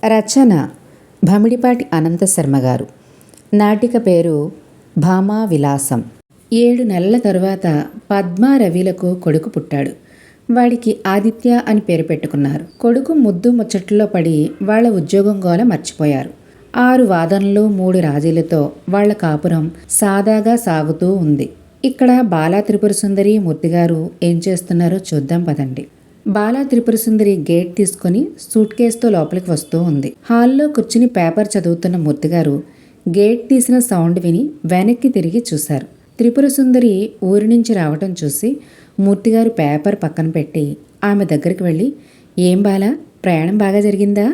రచన భమిడిపాటి అనంత శర్మ గారు. నాటిక పేరు భామా విలాసం. 7 నెలల తరువాత పద్మ రవిలకు కొడుకు పుట్టాడు. వాడికి ఆదిత్య అని పేరు పెట్టుకున్నారు. కొడుకు ముద్దు ముచ్చట్లో పడి వాళ్ల ఉద్యోగం గోల మర్చిపోయారు. 6 వాదనలు 3 రాజీలతో వాళ్ల కాపురం సాదాగా సాగుతూ ఉంది. ఇక్కడ బాలా త్రిపుర సుందరి మూర్తిగారు ఏం చేస్తున్నారో చూద్దాం పదండి. బాలా త్రిపుర సుందరి గేట్ తీసుకుని సూట్ కేసుతో లోపలికి వస్తూ ఉంది. హాల్లో కూర్చుని పేపర్ చదువుతున్న మూర్తిగారు గేట్ తీసిన సౌండ్ విని వెనక్కి తిరిగి చూశారు. త్రిపుర సుందరి ఊరి నుంచి రావటం చూసి మూర్తిగారు పేపర్ పక్కన పెట్టి ఆమె దగ్గరికి వెళ్ళి, "ఏం బాలా, ప్రయాణం బాగా జరిగిందా?"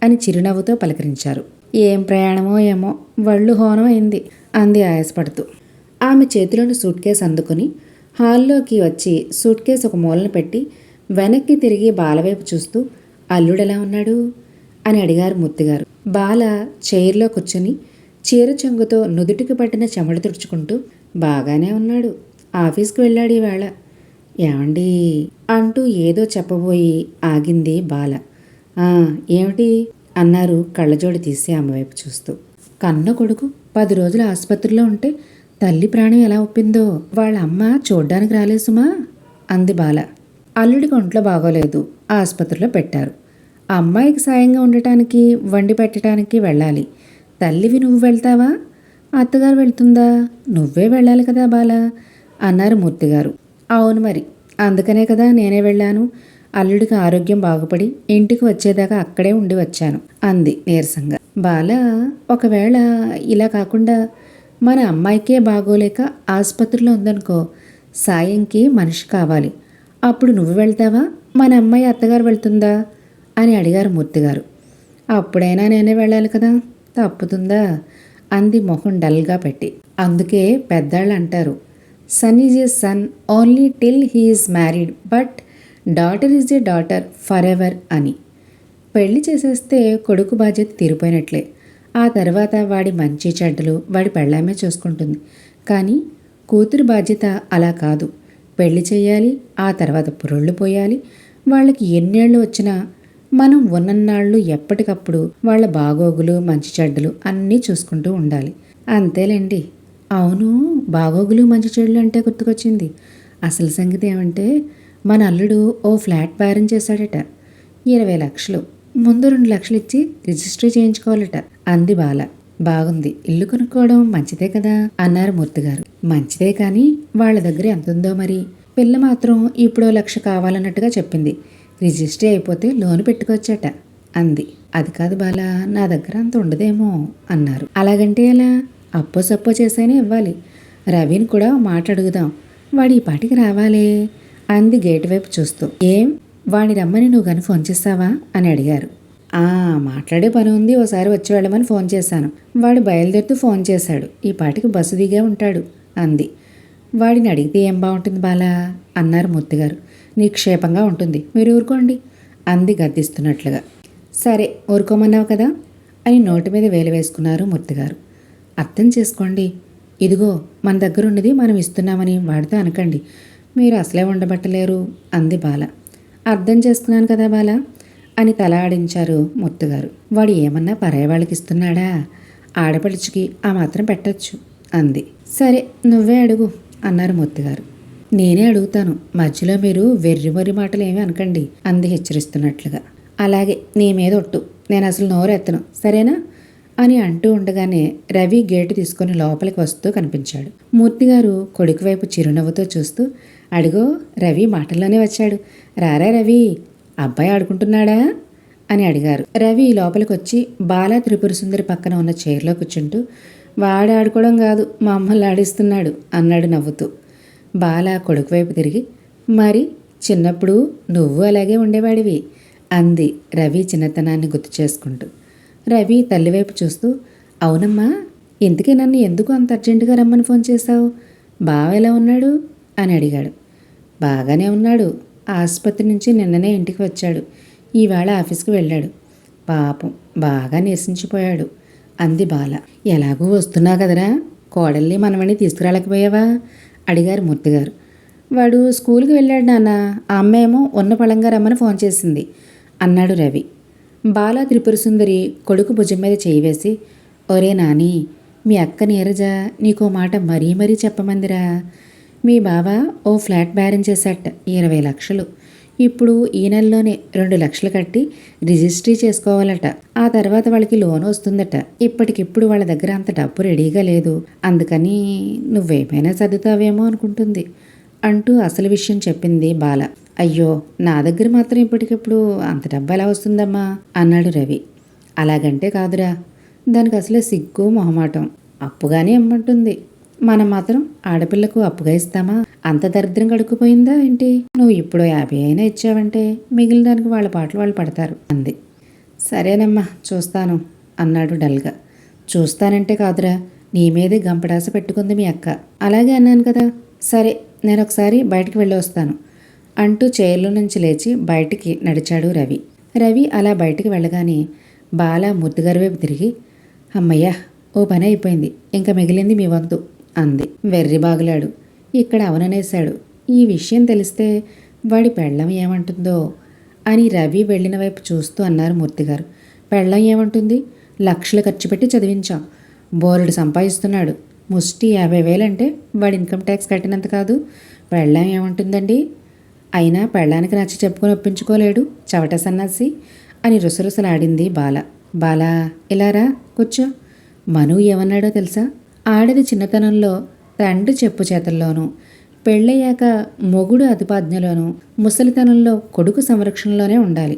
అని చిరునవ్వుతో పలకరించారు. "ఏం ప్రయాణమో ఏమో, వళ్ళు హోనం అయింది" అంది ఆయాసపడుతూ. ఆమె చేతిలోని సూట్ కేసు అందుకుని హాల్లోకి వచ్చి సూట్ కేసు ఒక మూలన పెట్టి వెనక్కి తిరిగి బాలవైపు చూస్తూ, "అల్లుడెలా ఉన్నాడు?" అని అడిగారు మూర్తిగారు. బాల చైర్లో కూర్చుని చీర చెంగుతో నుదుటికి పట్టిన చెమట తుడుచుకుంటూ, "బాగానే ఉన్నాడు. ఆఫీస్కి వెళ్ళాడు ఈవేళ." "ఏమండి" అంటూ ఏదో చెప్పబోయి ఆగింది బాల. ఏమిటి?" అన్నారు కళ్ళజోడు తీసి ఆమె వైపు చూస్తూ. "కన్న కొడుకు 10 రోజులు ఆసుపత్రిలో ఉంటే తల్లి ప్రాణం ఎలా ఒప్పిందో వాళ్ళ అమ్మ చూడ్డానికి రాలేసుమా" అంది బాల. "అల్లుడికి ఒంట్లో బాగోలేదు, ఆసుపత్రిలో పెట్టారు. అమ్మాయికి సాయంగా ఉండటానికి వండి పెట్టడానికి వెళ్ళాలి. తల్లివి నువ్వు వెళ్తావా? అత్తగారు వెళ్తుందా? నువ్వే వెళ్ళాలి కదా బాల" అన్నారు మూర్తిగారు. "అవును మరి, అందుకనే కదా నేనే వెళ్ళాను. అల్లుడికి ఆరోగ్యం బాగుపడి ఇంటికి వచ్చేదాకా అక్కడే ఉండి వచ్చాను" అంది నీరసంగా. బాల, "ఒకవేళ ఇలా కాకుండా మన అమ్మాయికే బాగోలేక ఆసుపత్రిలో ఉందనుకో, సాయంకి మనిషి కావాలి. అప్పుడు నువ్వు వెళ్తావా, మన అమ్మాయి అత్తగారు వెళ్తుందా?" అని అడిగారు మూర్తిగారు. "అప్పుడైనా నేనే వెళ్ళాలి కదా, తప్పుతుందా?" అంది మొహం డల్గా పెట్టి. "అందుకే పెద్దాళ్ళు అంటారు, son is a son only till he is married, but daughter is a daughter forever అని. పెళ్లి చేసేస్తే కొడుకు బాధ్యత తీరిపోయినట్లే. ఆ తర్వాత వాడి మంచి చెడ్డలు వాడి పెళ్ళామే చూసుకుంటుంది. కానీ కూతురు బాధ్యత అలా కాదు. పెళ్లి చేయాలి, ఆ తర్వాత పురుళ్ళు పోయాలి. వాళ్ళకి ఎన్నేళ్ళు వచ్చినా మనం ఉన్నన్నాళ్ళు ఎప్పటికప్పుడు వాళ్ళ బాగోగులు మంచి చెడ్డలు అన్నీ చూసుకుంటూ ఉండాలి. అంతేలేండి." "అవును, బాగోగులు మంచి చెడులు అంటే గుర్తుకొచ్చింది. అసలు సంగతి ఏమంటే మన అల్లుడు ఓ ఫ్లాట్ బేరం చేశాడట. 20 లక్షలు. ముందు 2 లక్షలు ఇచ్చి రిజిస్ట్రీ చేయించుకోవాలట" అంది బాల. "బాగుంది, ఇల్లు కొనుక్కోవడం మంచిదే కదా" అన్నారు మూర్తిగారు. "మంచిదే కానీ వాళ్ళ దగ్గర ఎంతుందో మరి. పిల్ల మాత్రం ఇప్పుడు 1 లక్ష కావాలన్నట్టుగా చెప్పింది. రిజిస్ట్రీ అయిపోతే లోను పెట్టుకోవచ్చట" అంది. "అది కాదు బాల, నా దగ్గర అంత ఉండదేమో" అన్నారు. "అలాగంటే ఎలా? అప్పో సప్పో చేసైనా ఇవ్వాలి. రవిని కూడా మాట అడుగుదాం, వాడి ఈ పాటికి రావాలే" అంది గేటు వైపు చూస్తూ. "ఏం, వాడిని రమ్మని నువ్వు కానీ ఫోన్ చేస్తావా?" అని అడిగారు. "మాట్లాడే పని ఉంది, ఓసారి వచ్చి వెళ్ళమని ఫోన్ చేశాను. వాడు బయలుదేరుతూ ఫోన్ చేశాడు. ఈ పాటికి బస్సు దిగే ఉంటాడు" అంది. "వాడిని అడిగితే ఏం బాగుంటుంది బాలా" అన్నారు మూర్తిగారు. "నిక్షేపంగా ఉంటుంది, మీరు ఊరుకోండి" అంది గద్దిస్తున్నట్లుగా. "సరే, ఊరుకోమన్నావు కదా" అని నోటి మీద వేలు వేసుకున్నారు మూర్తిగారు. "అర్థం చేసుకోండి. ఇదిగో మన దగ్గర ఉన్నది మనం ఇస్తున్నామని వాడితో అనకండి. మీరు అసలే ఉండబట్టలేరు" అంది బాల. "అర్థం చేసుకున్నాను కదా బాల" అని తల ఆడించారు మూర్తిగారు. "వాడు ఏమన్నా పరాయి వాళ్ళకి ఇస్తున్నాడా? ఆడపడుచుకి ఆ మాత్రం పెట్టచ్చు" అంది. "సరే, నువ్వే అడుగు" అన్నారు మూర్తిగారు. "నేనే అడుగుతాను, మధ్యలో మీరు వెర్రి మాటలు ఏమీ అనకండి" అంది హెచ్చరిస్తున్నట్లుగా. "అలాగే, నీ మీద ఒట్టు, నేను అసలు నోరెత్తను, సరేనా" అని అంటూ ఉండగానే రవి గేటు తీసుకుని లోపలికి వస్తూ కనిపించాడు. మూర్తిగారు కొడుకు వైపు చిరునవ్వుతో చూస్తూ, "అడిగో, రవి మాటల్లోనే వచ్చాడు. రారా రవి, అబ్బాయి ఆడుకుంటున్నాడా?" అని అడిగారు. రవి లోపలికి వచ్చి బాలా త్రిపుర సుందరి పక్కన ఉన్న చైర్లో కూర్చుంటూ, "వాడు ఆడుకోవడం కాదు, మా అమ్మల్ని ఆడిస్తున్నాడు" అన్నాడు నవ్వుతూ. బాల కొడుకు వైపు తిరిగి, "మరి చిన్నప్పుడు నువ్వు అలాగే ఉండేవాడివి" అంది రవి చిన్నతనాన్ని గుర్తు చేసుకుంటూ. రవి తల్లివైపు చూస్తూ, "అవునమ్మా, ఇంతకీ నన్ను ఎందుకు అంత అర్జెంటుగా రమ్మని ఫోన్ చేశావు? బావ ఎలా ఉన్నాడు?" అని అడిగాడు. "బాగానే ఉన్నాడు. ఆసుపత్రి నుంచి నిన్ననే ఇంటికి వచ్చాడు. ఈవేళ ఆఫీస్కి వెళ్ళాడు. పాపం బాగా నీరసించిపోయాడు" అంది బాల. "ఎలాగూ వస్తున్నావు కదరా, కోడల్ని మనవని తీసుకురాలేకపోయావా?" అడిగారు మూర్తిగారు. "వాడు స్కూల్కి వెళ్ళాడు నాన్న, ఆ అమ్మ ఏమో ఉన్న పళంగా రమ్మని ఫోన్ చేసింది" అన్నాడు రవి. బాలా త్రిపురసుందరి కొడుకు భుజం మీద చేయి వేసి, ఒరే నాని, మీ అక్క నీరజ నీకో మాట మరీ మరీ చెప్పమందిరా. మీ బావ ఓ ఫ్లాట్ బేరం చేశాట 20 లక్షలు. ఇప్పుడు ఈ నెలలోనే 2 లక్షలు కట్టి రిజిస్ట్రీ చేసుకోవాలట. ఆ తర్వాత వాళ్ళకి లోన్ వస్తుందట. ఇప్పటికిప్పుడు వాళ్ళ దగ్గర అంత డబ్బు రెడీగా లేదు. అందుకని నువ్వేమైనా చదువుతావేమో అనుకుంటుంది అంటూ అసలు విషయం చెప్పింది బాల. అయ్యో, నా దగ్గర మాత్రం ఇప్పటికిప్పుడు అంత డబ్బు ఎలా వస్తుందమ్మా అన్నాడు రవి. అలాగంటే కాదురా, దానికి అసలే సిగ్గు మొహమాటం. అప్పుగానే ఇమ్మంటుంది. మనం మాత్రం ఆడపిల్లకు అప్పుగా ఇస్తామా? అంత దరిద్రం గడుక్కుపోయిందా ఏంటి? నువ్వు ఇప్పుడు 50 అయినా ఇచ్చావంటే మిగిలిన దానికి వాళ్ళ పాటలు వాళ్ళు పడతారు అంది. సరేనమ్మా, చూస్తాను అన్నాడు డల్గా. చూస్తానంటే కాదురా, నీ మీదే గంపడాస పెట్టుకుంది మీ అక్క. అలాగే అన్నాను కదా. సరే, నేను ఒకసారి బయటికి వెళ్ళి వస్తాను అంటూ చైర్లో నుంచి లేచి బయటికి నడిచాడు రవి. రవి అలా బయటికి వెళ్ళగానే బాల ముద్దుగారి వైపు తిరిగి, అమ్మయ్యా, ఓ పని అయిపోయింది, ఇంకా మిగిలింది మీ వంతు అంది. వెర్రి బాగులాడు. ఇక్కడ అవననేశాడు. ఈ విషయం తెలిస్తే వాడి పెళ్ళం ఏమంటుందో అని రవి వెళ్ళిన వైపు చూస్తూ అన్నారు మూర్తిగారు. పెళ్ళం ఏమంటుంది? లక్షలు ఖర్చు పెట్టి చదివించాం. బోరెడు సంపాదిస్తున్నాడు. ముష్టి 50,000 అంటే వాడి ఇన్కమ్ ట్యాక్స్ కట్టినంత కాదు. పెళ్ళం ఏమంటుందండి? అయినా పెళ్ళానికి నచ్చి చెప్పుకొని ఒప్పించుకోలేడు చవట సన్నాసి అని రుసరుసలాడింది బాల. బాలా, ఇలారా, కూర్చో. మను ఏమన్నాడో తెలుసా? ఆడది చిన్నతనంలో తండ్రి చెప్పు చేతల్లోనూ, పెళ్ళయ్యాక మొగుడు అదుపాజ్ఞలోనూ, ముసలితనంలో కొడుకు సంరక్షణలోనే ఉండాలి.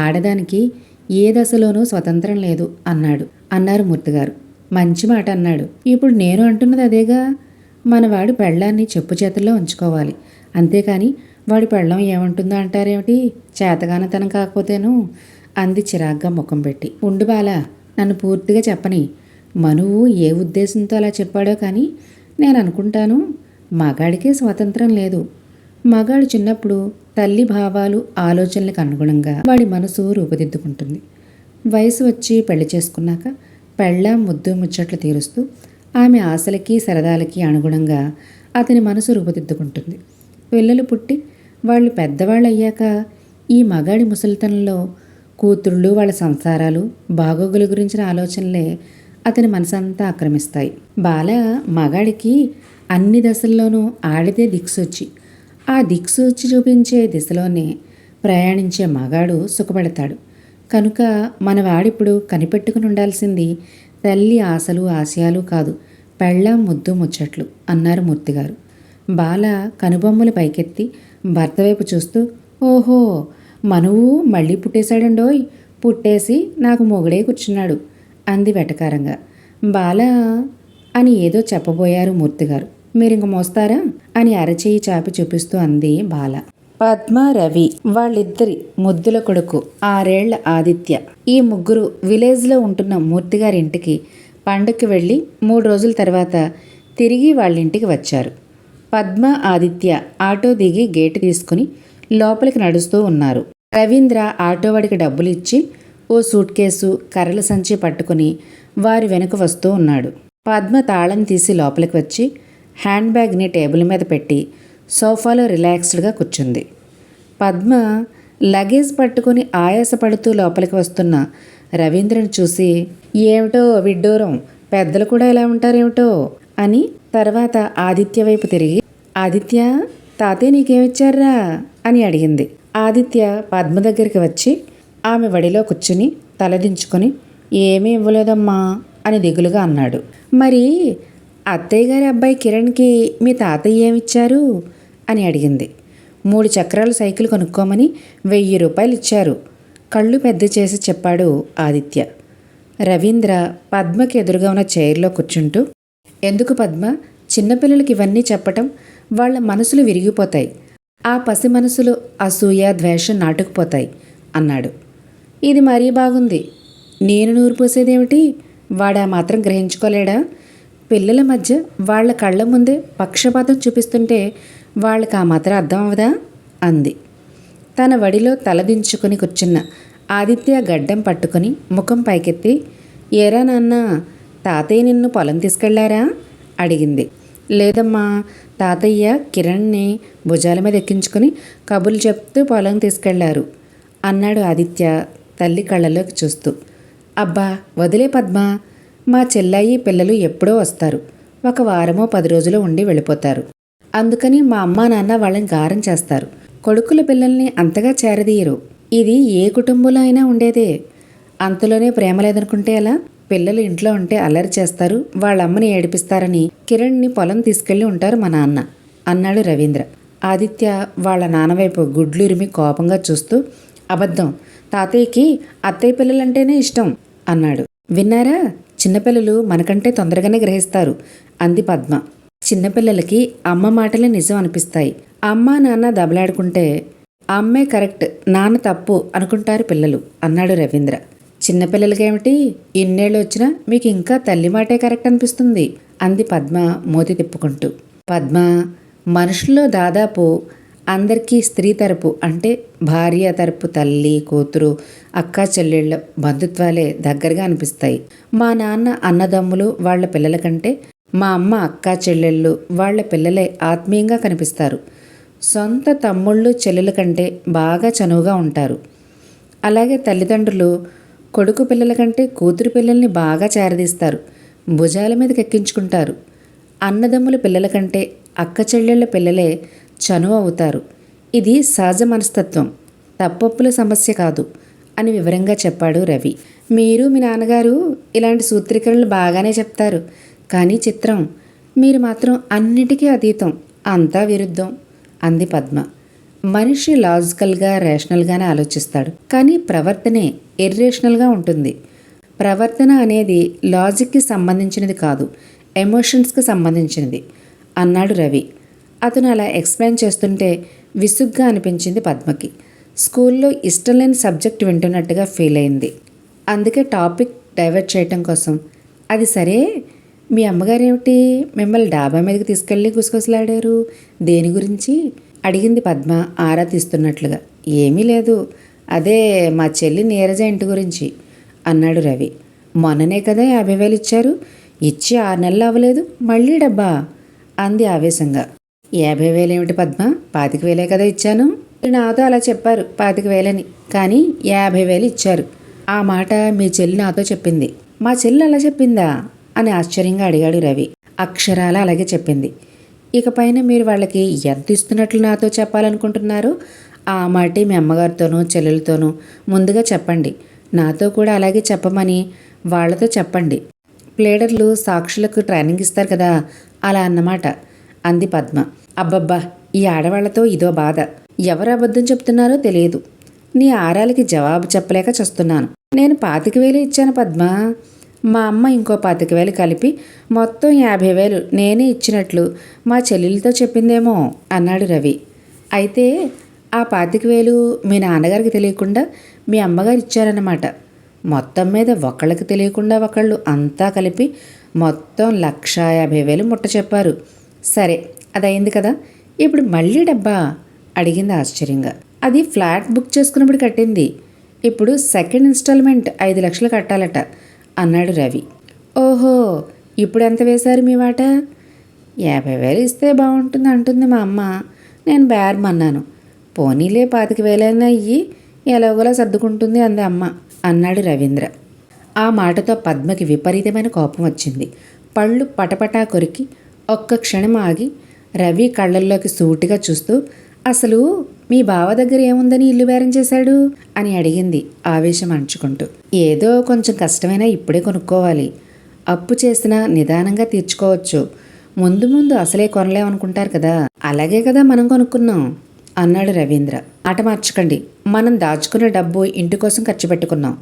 ఆడదానికి ఏ దశలోనూ స్వతంత్రం లేదు అన్నారు మూర్తిగారు. మంచి మాట అన్నాడు. ఇప్పుడు నేను అంటున్నది అదేగా. మనవాడు పెళ్ళాన్ని చెప్పు చేతుల్లో ఉంచుకోవాలి. అంతేకాని వాడి పెళ్ళం ఏమంటుందో అంటారేమిటి? చేతగానతనం కాకపోతేను అంది చిరాగ్గా ముఖం పెట్టి. ఉండు బాలా, నన్ను పూర్తిగా చెప్పని. మనువు ఏ ఉద్దేశంతో అలా చెప్పాడో కానీ నేను అనుకుంటాను మగాడికే స్వాతంత్రం లేదు. మగాడు చిన్నప్పుడు తల్లి భావాలు ఆలోచనలకు అనుగుణంగా వాడి మనసు రూపుదిద్దుకుంటుంది. వయసు వచ్చి పెళ్లి చేసుకున్నాక పెళ్ళాం ముద్దు ముచ్చట్లు తీరుస్తూ ఆమె ఆశలకి సరదాలకి అనుగుణంగా అతని మనసు రూపుదిద్దుకుంటుంది. పిల్లలు పుట్టి వాళ్ళు పెద్దవాళ్ళు అయ్యాక ఈ మగాడి ముసలితనంలో కూతుళ్ళు వాళ్ళ సంసారాలు బాగోగుల గురించిన ఆలోచనలే అతని మనసంతా ఆక్రమిస్తాయి. బాల మగాడికి అన్ని దశల్లోనూ ఆడితే దిక్సూచి. ఆ దిక్సూచి చూపించే దిశలోనే ప్రయాణించే మగాడు సుఖపడతాడు. కనుక మనవాడిప్పుడు కనిపెట్టుకుని ఉండాల్సింది తల్లి ఆశలు ఆశయాలు కాదు, పెళ్ళాం ముద్దు ముచ్చట్లు అన్నారు మూర్తిగారు. బాల కనుబొమ్మలు పైకెత్తి భర్త వైపు చూస్తూ, ఓహో, మనువు మళ్ళీ పుట్టేశాడండోయ్, పుట్టేసి నాకు మొగుడే కూర్చున్నాడు అంది వెటకారంగా. బాల అని ఏదో చెప్పబోయారు మూర్తిగారు. మీరింక మోస్తారా అని అరచేయి చాపి చూపిస్తూ అంది బాల. పద్మ, రవి, వాళ్ళిద్దరి ముద్దుల కొడుకు 6 ఏళ్ల ఆదిత్య. ఈ ముగ్గురు విలేజ్లో ఉంటున్న మూర్తిగారి ఇంటికి పండుగకి వెళ్ళి 3 రోజుల తర్వాత తిరిగి వాళ్ళింటికి వచ్చారు. పద్మ, ఆదిత్య ఆటో దిగి గేటు తీసుకుని లోపలికి నడుస్తూ ఉన్నారు. రవీంద్ర ఆటోవాడికి డబ్బులు ఇచ్చి ఓ సూట్ కేసు, కర్రల సంచి పట్టుకుని వారి వెనుక వస్తూ ఉన్నాడు. పద్మ తాళం తీసి లోపలికి వచ్చి హ్యాండ్ బ్యాగ్ని టేబుల్ మీద పెట్టి సోఫాలో రిలాక్స్డ్గా కూర్చుంది. పద్మ లగేజ్ పట్టుకుని ఆయాసపడుతూ లోపలికి వస్తున్న రవీంద్రను చూసి, ఏమిటో విడ్డూరం, పెద్దలు కూడా ఎలా ఉంటారేమిటో అని తర్వాత ఆదిత్య వైపు తిరిగి, ఆదిత్య, తాతయ్య నీకేమిచ్చారా అని అడిగింది. ఆదిత్య పద్మ దగ్గరికి వచ్చి ఆమె వడిలో కూర్చుని తలదించుకొని, ఏమీ ఇవ్వలేదమ్మా అని దిగులుగా అన్నాడు. మరి అత్తయ్య గారి అబ్బాయి కిరణ్కి మీ తాతయ్య ఏమిచ్చారు అని అడిగింది. 3 చక్రాల సైకిల్ కొనుక్కోమని 1000 రూపాయలు ఇచ్చారు కళ్ళు పెద్ద చేసి చెప్పాడు ఆదిత్య. రవీంద్ర పద్మకి ఎదురుగా ఉన్న చైర్లో కూర్చుంటూ, ఎందుకు పద్మ, చిన్నపిల్లలకి ఇవన్నీ చెప్పటం? వాళ్ళ మనసులు విరిగిపోతాయి. ఆ పసి మనసులు అసూయ ద్వేషం నాటుకుపోతాయి అన్నాడు. ఇది మరీ బాగుంది. నేను నూరు పోసేదేమిటి? వాడా మాత్రం గ్రహించుకోలేడా? పిల్లల మధ్య వాళ్ళ కళ్ళ ముందే పక్షపాతం చూపిస్తుంటే వాళ్ళకి ఆ మాత్రం అర్థం అవదా అంది. తన వడిలో తలదించుకుని కూర్చున్న ఆదిత్య గడ్డం పట్టుకుని ముఖం పైకెత్తి, ఏరా నాన్న, తాతయ్య నిన్ను పొలం తీసుకెళ్లారా అడిగింది. లేదమ్మా, తాతయ్య కిరణ్ని భుజాల మీద ఎక్కించుకుని కబుర్లు చెప్తూ పొలం తీసుకెళ్లారు అన్నాడు ఆదిత్య తల్లి కళ్ళలోకి చూస్తూ. అబ్బా వదిలే పద్మ, మా చెల్లాయి పిల్లలు ఎప్పుడో వస్తారు, 1 వారమో 10 రోజులు ఉండి వెళ్ళిపోతారు. అందుకని మా అమ్మా నాన్న వాళ్ళని గారం చేస్తారు. కొడుకుల పిల్లల్ని అంతగా చేరదీయరు. ఇది ఏ కుటుంబంలో అయినా ఉండేదే. అంతలోనే ప్రేమ లేదనుకుంటే ఎలా? పిల్లలు ఇంట్లో ఉంటే అల్లరి చేస్తారు, వాళ్ళమ్మని ఏడిపిస్తారని కిరణ్ని పొలం తీసుకెళ్లి ఉంటారు మా నాన్న అన్నాడు రవీంద్ర. ఆదిత్య వాళ్ళ నాన్నవైపు గుడ్లురిమి కోపంగా చూస్తూ, అబద్ధం, తాతయ్యకి అత్తయ్య పిల్లలంటేనే ఇష్టం అన్నాడు. విన్నారా, చిన్నపిల్లలు మనకంటే తొందరగానే గ్రహిస్తారు అంది పద్మ. చిన్నపిల్లలకి అమ్మ మాటలే నిజం అనిపిస్తాయి. అమ్మ నాన్న దెబ్బలాడుకుంటే అమ్మే కరెక్ట్, నాన్న తప్పు అనుకుంటారు పిల్లలు అన్నాడు రవీంద్ర. చిన్నపిల్లలకేమిటి, ఇన్నేళ్ళు వచ్చినా మీకు ఇంకా తల్లి మాటే కరెక్ట్ అనిపిస్తుంది అంది పద్మ మూతి తిప్పుకుంటూ. పద్మ, మనుషుల్లో దాదాపు అందరికీ స్త్రీ తరపు అంటే భార్య తరపు తల్లి కూతురు అక్కా చెల్లెళ్ళ బంధుత్వాలే దగ్గరగా అనిపిస్తాయి. మా నాన్న అన్నదమ్ములు వాళ్ళ పిల్లల కంటే మా అమ్మ అక్కా చెల్లెళ్ళు వాళ్ళ పిల్లలే ఆత్మీయంగా కనిపిస్తారు. సొంత తమ్ముళ్ళు చెల్లెల కంటే బాగా చనువుగా ఉంటారు. అలాగే తల్లిదండ్రులు కొడుకు పిల్లల కంటే కూతురు పిల్లల్ని బాగా చేరదీస్తారు, భుజాల మీదకి ఎక్కించుకుంటారు. అన్నదమ్ముల పిల్లల కంటే అక్క చెల్లెళ్ళ పిల్లలే చనువు అవుతారు. ఇది సహజ మనస్తత్వం, తప్పొప్పుల సమస్య కాదు అని వివరంగా చెప్పాడు రవి. మీరు మీ నాన్నగారు ఇలాంటి సూత్రీకరణలు బాగానే చెప్తారు, కానీ చిత్రం, మీరు మాత్రం అన్నిటికీ అతీతం, అంతా విరుద్ధం అంది పద్మ. మనిషి లాజికల్గా రేషనల్గానే ఆలోచిస్తాడు, కానీ ప్రవర్తనే ఇర్రేషనల్గా ఉంటుంది. ప్రవర్తన అనేది లాజిక్కి సంబంధించినది కాదు, ఎమోషన్స్కి సంబంధించినది అన్నాడు రవి. అతను అలా ఎక్స్ప్లెయిన్ చేస్తుంటే విసుగ్గా అనిపించింది పద్మకి. స్కూల్లో ఇష్టం లేని సబ్జెక్ట్ వింటున్నట్టుగా ఫీల్ అయింది. అందుకే టాపిక్ డైవర్ట్ చేయటం కోసం, అది సరే, మీ అమ్మగారేమిటి మిమ్మల్ని డాబా మీదకి తీసుకెళ్ళి గుసగుసలాడారు, దేని గురించి అడిగింది పద్మ ఆరా తీస్తున్నట్లుగా. ఏమీ లేదు, అదే మా చెల్లి నీరజ ఇంటి గురించి అన్నాడు రవి. మొన్ననే కదా 50,000 ఇచ్చారు, ఇచ్చి 6 నెలలు అవ్వలేదు, మళ్ళీ డబ్బా అంది ఆవేశంగా. 50,000 ఏమిటి పద్మ, 25,000 కదా ఇచ్చాను. నాతో అలా చెప్పారు 25,000 కానీ 50,000 ఇచ్చారు. ఆ మాట మీ చెల్లి నాతో చెప్పింది. మా చెల్లి అలా చెప్పిందా అని ఆశ్చర్యంగా అడిగాడు రవి. అక్షరాల అలాగే చెప్పింది. ఇకపైన మీరు వాళ్ళకి ఎంత ఇస్తున్నట్లు నాతో చెప్పాలనుకుంటున్నారో ఆ మాటే మీ అమ్మగారితోనూ చెల్లెలతోనూ ముందుగా చెప్పండి. నాతో కూడా అలాగే చెప్పమని వాళ్లతో చెప్పండి. ప్లేడర్లు సాక్షులకు ట్రైనింగ్ ఇస్తారు కదా, అలా అన్నమాట అంది పద్మ. అబ్బబ్బా, ఈ ఆడవాళ్లతో ఇదో బాధ, ఎవరు అబద్ధం చెప్తున్నారో తెలియదు. నీ ఆరాలకి జవాబు చెప్పలేక చస్తున్నాను. నేను 25,000 ఇచ్చాను పద్మ, మా అమ్మ ఇంకో 25,000 కలిపి మొత్తం 50,000 నేనే ఇచ్చినట్లు మా చెల్లెలతో చెప్పిందేమో అన్నాడు రవి. అయితే ఆ 25,000 మీ నాన్నగారికి తెలియకుండా మీ అమ్మగారు ఇచ్చారన్నమాట. మొత్తం మీద ఒకళ్ళకి తెలియకుండా ఒకళ్ళు అంతా కలిపి మొత్తం 1,50,000 ముట్ట చెప్పారు. సరే, అదయింది కదా, ఇప్పుడు మళ్ళీ డబ్బా అడిగింది ఆశ్చర్యంగా. అది ఫ్లాట్ బుక్ చేసుకున్నప్పుడు కట్టింది, ఇప్పుడు సెకండ్ ఇన్స్టాల్మెంట్ 5 లక్షలు కట్టాలట అన్నాడు రవి. ఓహో, ఇప్పుడు ఎంత వేశారు మీ వాట? 50,000 ఇస్తే బాగుంటుంది అంటుంది మా అమ్మ, నేను బేరమన్నాను. పోనీలే 25,000 అయ్యి ఎలాగోలా సర్దుకుంటుంది అంది అమ్మ అన్నాడు రవీంద్ర. ఆ మాటతో పద్మకి విపరీతమైన కోపం వచ్చింది. పళ్ళు పటపటా కొరికి ఒక్క క్షణం ఆగి రవి కళ్ళల్లోకి సూటిగా చూస్తూ, అసలు మీ బావ దగ్గర ఏముందని ఇల్లు బేరం చేశాడు అని అడిగింది ఆవేశం అణుచుకుంటూ. ఏదో కొంచెం కష్టమైనా ఇప్పుడే కొనుక్కోవాలి, అప్పు చేసినా నిదానంగా తీర్చుకోవచ్చు, ముందు ముందు అసలే కొనలేమనుకుంటారు కదా, అలాగే కదా మనం కొనుక్కున్నాం అన్నాడు రవీంద్ర. ఆట మార్చకండి, మనం దాచుకున్న డబ్బు ఇంటి కోసం ఖర్చు పెట్టుకున్నాం,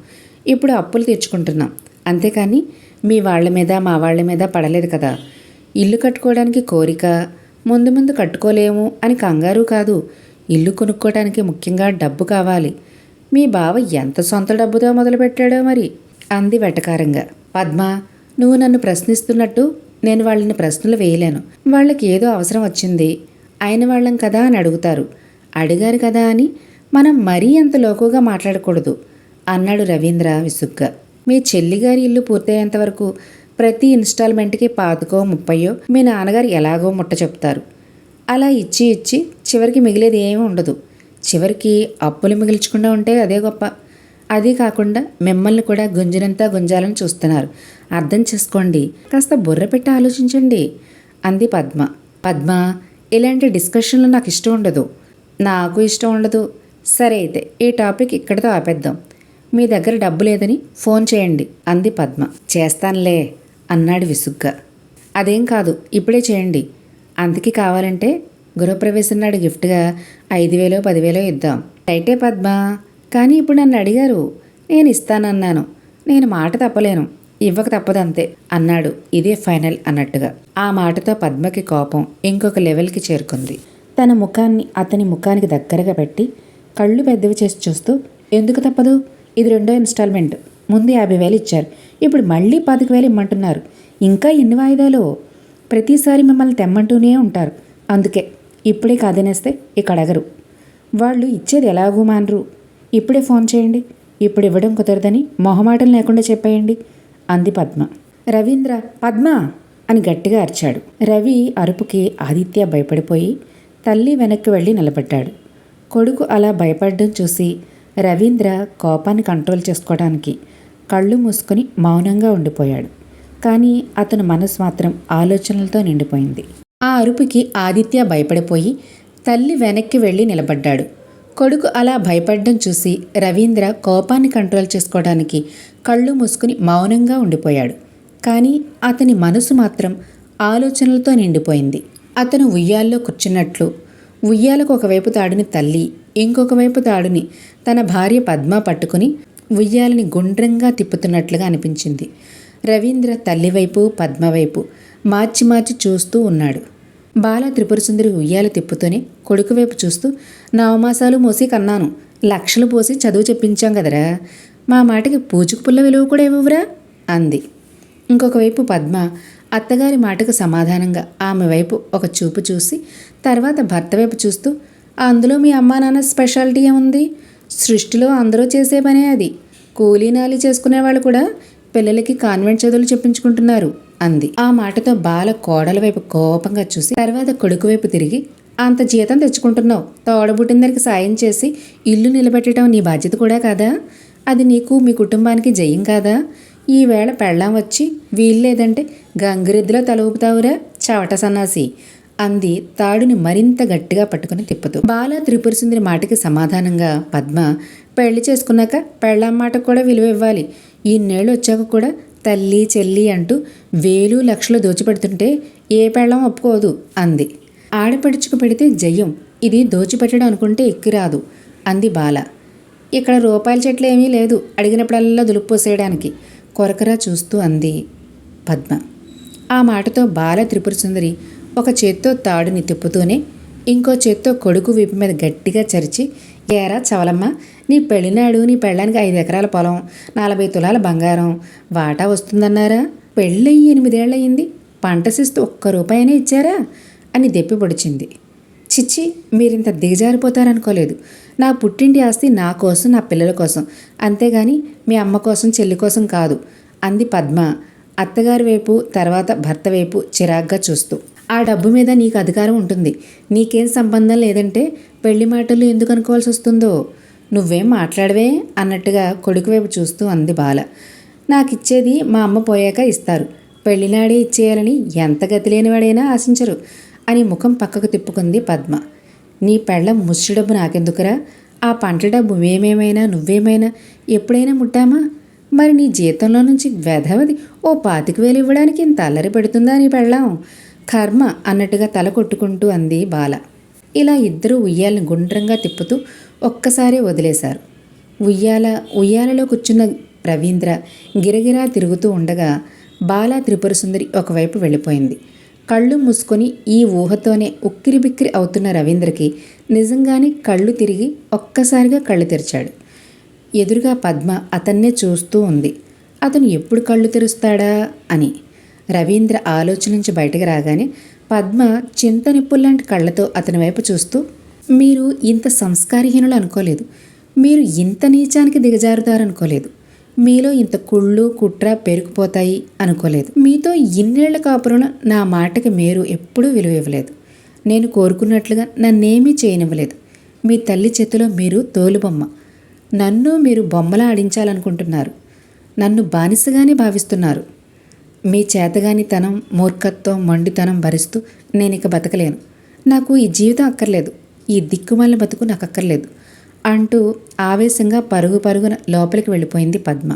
ఇప్పుడు అప్పులు తీర్చుకుంటున్నాం, అంతేకాని మీ వాళ్ళ మీద మా వాళ్ళ మీద పడలేదు కదా. ఇల్లు కట్టుకోవడానికి కోరిక, ముందు ముందు కట్టుకోలేము అని కంగారు కాదు, ఇల్లు కొనుక్కోవడానికి ముఖ్యంగా డబ్బు కావాలి. మీ బావ ఎంత సొంత డబ్బుతో మొదలుపెట్టాడో మరి అంది వెటకారంగా. పద్మ, నువ్వు నన్ను ప్రశ్నిస్తున్నట్టు నేను వాళ్ళని ప్రశ్నలు వేయలేను. వాళ్ళకి ఏదో అవసరం వచ్చింది, అయిన వాళ్ళం కదా అని అడుగుతారు, అడిగారు కదా అని మనం మరీ అంత లోకుగా మాట్లాడకూడదు అన్నాడు రవీంద్ర విసుగ్గా. మీ చెల్లిగారి ఇల్లు పూర్తయ్యేంతవరకు ప్రతి ఇన్స్టాల్మెంట్కి 25,000-30,000 మీ నాన్నగారు ఎలాగో ముట్ట చెప్తారు. అలా ఇచ్చి ఇచ్చి చివరికి మిగిలేది ఏమీ ఉండదు. చివరికి అప్పులు మిగిల్చకుండా ఉంటే అదే గొప్ప అదీ కాకుండా మిమ్మల్ని కూడా గుంజినంతా గుంజాలని చూస్తున్నారు. అర్థం చేసుకోండి, కాస్త బుర్ర పెట్టి ఆలోచించండి అంది పద్మ. పద్మ, ఇలాంటి డిస్కషన్లు నాకు ఇష్టం ఉండదు. నాకు ఇష్టం ఉండదు. సరే అయితే ఈ టాపిక్ ఇక్కడితో ఆపేద్దాం. మీ దగ్గర డబ్బు లేదని ఫోన్ చేయండి అంది పద్మ. చేస్తానులే అన్నాడు విసుగ్గా. అదేం కాదు, ఇప్పుడే చేయండి. అందుకే కావాలంటే గృహప్రవేశం నాడు గిఫ్ట్గా 5,000 10,000 ఇద్దాం. రైటే పద్మ, కానీ ఇప్పుడు నన్ను అడిగారు, నేను ఇస్తానన్నాను. నేను మాట తప్పలేను, ఇవ్వక తప్పదంతే అన్నాడు ఇదే ఫైనల్ అన్నట్టుగా. ఆ మాటతో పద్మకి కోపం ఇంకొక లెవెల్కి చేరుకుంది. తన ముఖాన్ని అతని ముఖానికి దగ్గరగా పెట్టి కళ్ళు పెద్దవి చేసి చూస్తూ, ఎందుకు తప్పదు? ఇది 2వ ఇన్స్టాల్మెంట్. ముందు 50,000 ఇచ్చారు, ఇప్పుడు మళ్ళీ 25,000 ఇమ్మంటున్నారు. ఇంకా ఎన్ని వాయిదాలు? ప్రతిసారి మిమ్మల్ని తెమ్మంటూనే ఉంటారు. అందుకే ఇప్పుడే కాదనేస్తే ఇక అడగరు. వాళ్ళు ఇచ్చేది ఎలాగూ మానరు. ఇప్పుడే ఫోన్ చేయండి. ఇప్పుడు ఇవ్వడం కుదరదని మొహమాటం లేకుండా చెప్పేయండి అంది పద్మ. రవీంద్ర, పద్మ అని గట్టిగా అరిచాడు. రవి అరుపుకి ఆదిత్య భయపడిపోయి తల్లి వెనక్కి వెళ్ళి నిలబడ్డాడు. కొడుకు అలా భయపడడం చూసి రవీంద్ర కోపాన్ని కంట్రోల్ చేసుకోవడానికి కళ్ళు మూసుకొని మౌనంగా ఉండిపోయాడు. కానీ అతని మనసు మాత్రం ఆలోచనలతో నిండిపోయింది. ఆ అరుపుకి ఆదిత్య భయపడిపోయి తల్లి వెనక్కి వెళ్ళి నిలబడ్డాడు. కొడుకు అలా భయపడడం చూసి రవీంద్ర కోపాన్ని కంట్రోల్ చేసుకోవడానికి కళ్ళు మూసుకుని మౌనంగా ఉండిపోయాడు. కానీ అతని మనసు మాత్రం ఆలోచనలతో నిండిపోయింది. అతను ఉయ్యాల్లో కూర్చున్నట్లు, ఉయ్యాలకు ఒకవైపు తాడుని తల్లి, ఇంకొక వైపు తాడుని తన భార్య పద్మ పట్టుకుని ఉయ్యాలని గుండ్రంగా తిప్పుతున్నట్లుగా అనిపించింది. రవీంద్ర తల్లి వైపు పద్మ వైపు మార్చి మార్చి చూస్తూ ఉన్నాడు. బాల త్రిపురసుందరి ఉయ్యాల తిప్పుతూనే కొడుకు వైపు చూస్తూ, నవమాసాలు మోసి కన్నాను, లక్షలు పోసి చదువు చెప్పించాం కదరా, మా మాటకి పూజకు పుల్ల విలువ కూడా ఇవ్వవురా అంది. ఇంకొక వైపు పద్మ అత్తగారి మాటకు సమాధానంగా ఆమె వైపు ఒక చూపు చూసి తర్వాత భర్త వైపు చూస్తూ, అందులో మీ అమ్మా నాన్న స్పెషాలిటీ ఏముంది? సృష్టిలో అందరూ చేసే పనే అది. కూలీనాలి చేసుకునేవాళ్ళు కూడా పిల్లలకి కాన్వెంట్ చదువులు చెప్పించుకుంటున్నారు అంది. ఆ మాటతో బాల కోడల వైపు కోపంగా చూసి తర్వాత కొడుకు వైపు తిరిగి, అంత జీతం తెచ్చుకుంటున్నావు, తోడబుట్టిందరికి సాయం చేసి ఇల్లు నిలబెట్టడం నీ బాధ్యత కూడా కాదా? అది నీకు మీ కుటుంబానికి జయం కాదా? ఈవేళ పెళ్ళాం వచ్చి వీల్లేదంటే గంగిరెద్దులో తల ఊపుతావురా చవట సన్నాసి అంది తాడుని మరింత గట్టిగా పట్టుకుని తిప్పుతూ. బాల త్రిపురసుందరి మాటకి సమాధానంగా పద్మ, పెళ్లి చేసుకున్నాక పెళ్ళాం మాటకు కూడా విలువ ఇవ్వాలి. ఇన్నేళ్ళు వచ్చాక కూడా తల్లి చెల్లి అంటూ వేలు లక్షలు దోచిపెడుతుంటే ఏ పెళ్ళం ఒప్పుకోదు అంది. ఆడపడుచుకు పెడితే జయం, ఇది దోచిపెట్టడం అనుకుంటే ఎక్కిరాదు అంది బాల. ఇక్కడ రూపాయల చెట్లు ఏమీ లేదు, అడిగినప్పుడల్లా దులుపుపోసేయడానికి కొరకరా చూస్తూ అంది పద్మ. ఆ మాటతో బాల త్రిపురసుందరి ఒక చేత్తో తాడుని తిప్పుతూనే ఇంకో చేత్తో కొడుకు వీపు మీద గట్టిగా చరిచి, ఏరా చవలమ్మ, నీ పెళ్ళినాడు నీ పెళ్ళానికి 5 ఎకరాల పొలం, 40 తులాల బంగారం వాటా వస్తుందన్నారా? పెళ్ళయి 8 ఏళ్ళయింది, పంట శిస్తు ₹1 ఇచ్చారా అని దెప్పి పొడిచింది. చిచ్చి, మీరింత దిగజారిపోతారనుకోలేదు. నా పుట్టింటి ఆస్తి నా కోసం, నా పిల్లల కోసం, అంతేగాని మీ అమ్మ కోసం చెల్లి కోసం కాదు అంది పద్మ అత్తగారి వైపు తర్వాత భర్త వైపు చిరాగ్గా చూస్తూ. ఆ డబ్బు మీద నీకు అధికారం ఉంటుంది, నీకేం సంబంధం లేదంటే పెళ్లి మాటలు ఎందుకు అనుకోవాల్సి వస్తుందో? నువ్వేం మాట్లాడవే అన్నట్టుగా కొడుకు వైపు చూస్తూ అంది బాల. నాకిచ్చేది మా అమ్మ పోయాక ఇస్తారు, పెళ్లినాడే ఇచ్చేయాలని ఎంత గతి లేనివాడైనా ఆశించరు అని ముఖం పక్కకు తిప్పుకుంది పద్మ. నీ పెళ్ళం ముష్టి డబ్బు నాకెందుకురా? ఆ పంట డబ్బు మేమేమైనా నువ్వేమైనా ఎప్పుడైనా ముట్టామా? మరి నీ జీతంలో నుంచి వెధవది ఓ 25,000 ఇవ్వడానికి ఇంత అల్లరి పెడుతుందా నీ పెళ్ళాం? కర్మ అన్నట్టుగా తల కొట్టుకుంటూ అంది బాల. ఇలా ఇద్దరూ ఉయ్యాలని గుండ్రంగా తిప్పుతూ ఒక్కసారి వదిలేశారు. ఉయ్యాలలో కూర్చున్న రవీంద్ర గిరగిరా తిరుగుతూ ఉండగా బాల త్రిపురసుందరి ఒకవైపు వెళ్ళిపోయింది. కళ్ళు మూసుకొని ఈ ఊహతోనే ఉక్కిరిబిక్కిరి అవుతున్న రవీంద్రకి నిజంగానే కళ్ళు తిరిగి ఒక్కసారిగా కళ్ళు తెరిచాడు. ఎదురుగా పద్మ అతన్నే చూస్తూ ఉంది. అతను ఎప్పుడు కళ్ళు తెరుస్తాడా అని. రవీంద్ర ఆలోచన నుంచి బయటకు రాగానే పద్మ చింతనిప్పుల్లాంటి కళ్ళతో అతని వైపు చూస్తూ, మీరు ఇంత సంస్కారహీనులు అనుకోలేదు, మీరు ఇంత నీచానికి దిగజారుతారనుకోలేదు, మీలో ఇంత కుళ్ళు కుట్ర పెరిగిపోతాయి అనుకోలేదు, మీతో ఇన్నేళ్ల కాపురం నా మాటకి మీరు ఎప్పుడూ విలువ ఇవ్వలేదు, నేను కోరుకున్నట్లుగా నన్నేమీ చేయనివ్వలేదు, మీ తల్లి చేతిలో మీరు తోలుబొమ్మ, నన్ను మీరు బొమ్మలా ఆడించాలనుకుంటున్నారు. నన్ను బానిసగానే భావిస్తున్నారు. మీ చేతగానితనం, మూర్ఖత్వం, మొండితనం భరిస్తూ నేనిక బతకలేను. నాకు ఈ జీవితం అక్కర్లేదు. ఈ దిక్కుమాలిన బతుకు నాకు అక్కర్లేదు అంటూ ఆవేశంగా పరుగు పరుగున లోపలికి వెళ్ళిపోయింది పద్మ.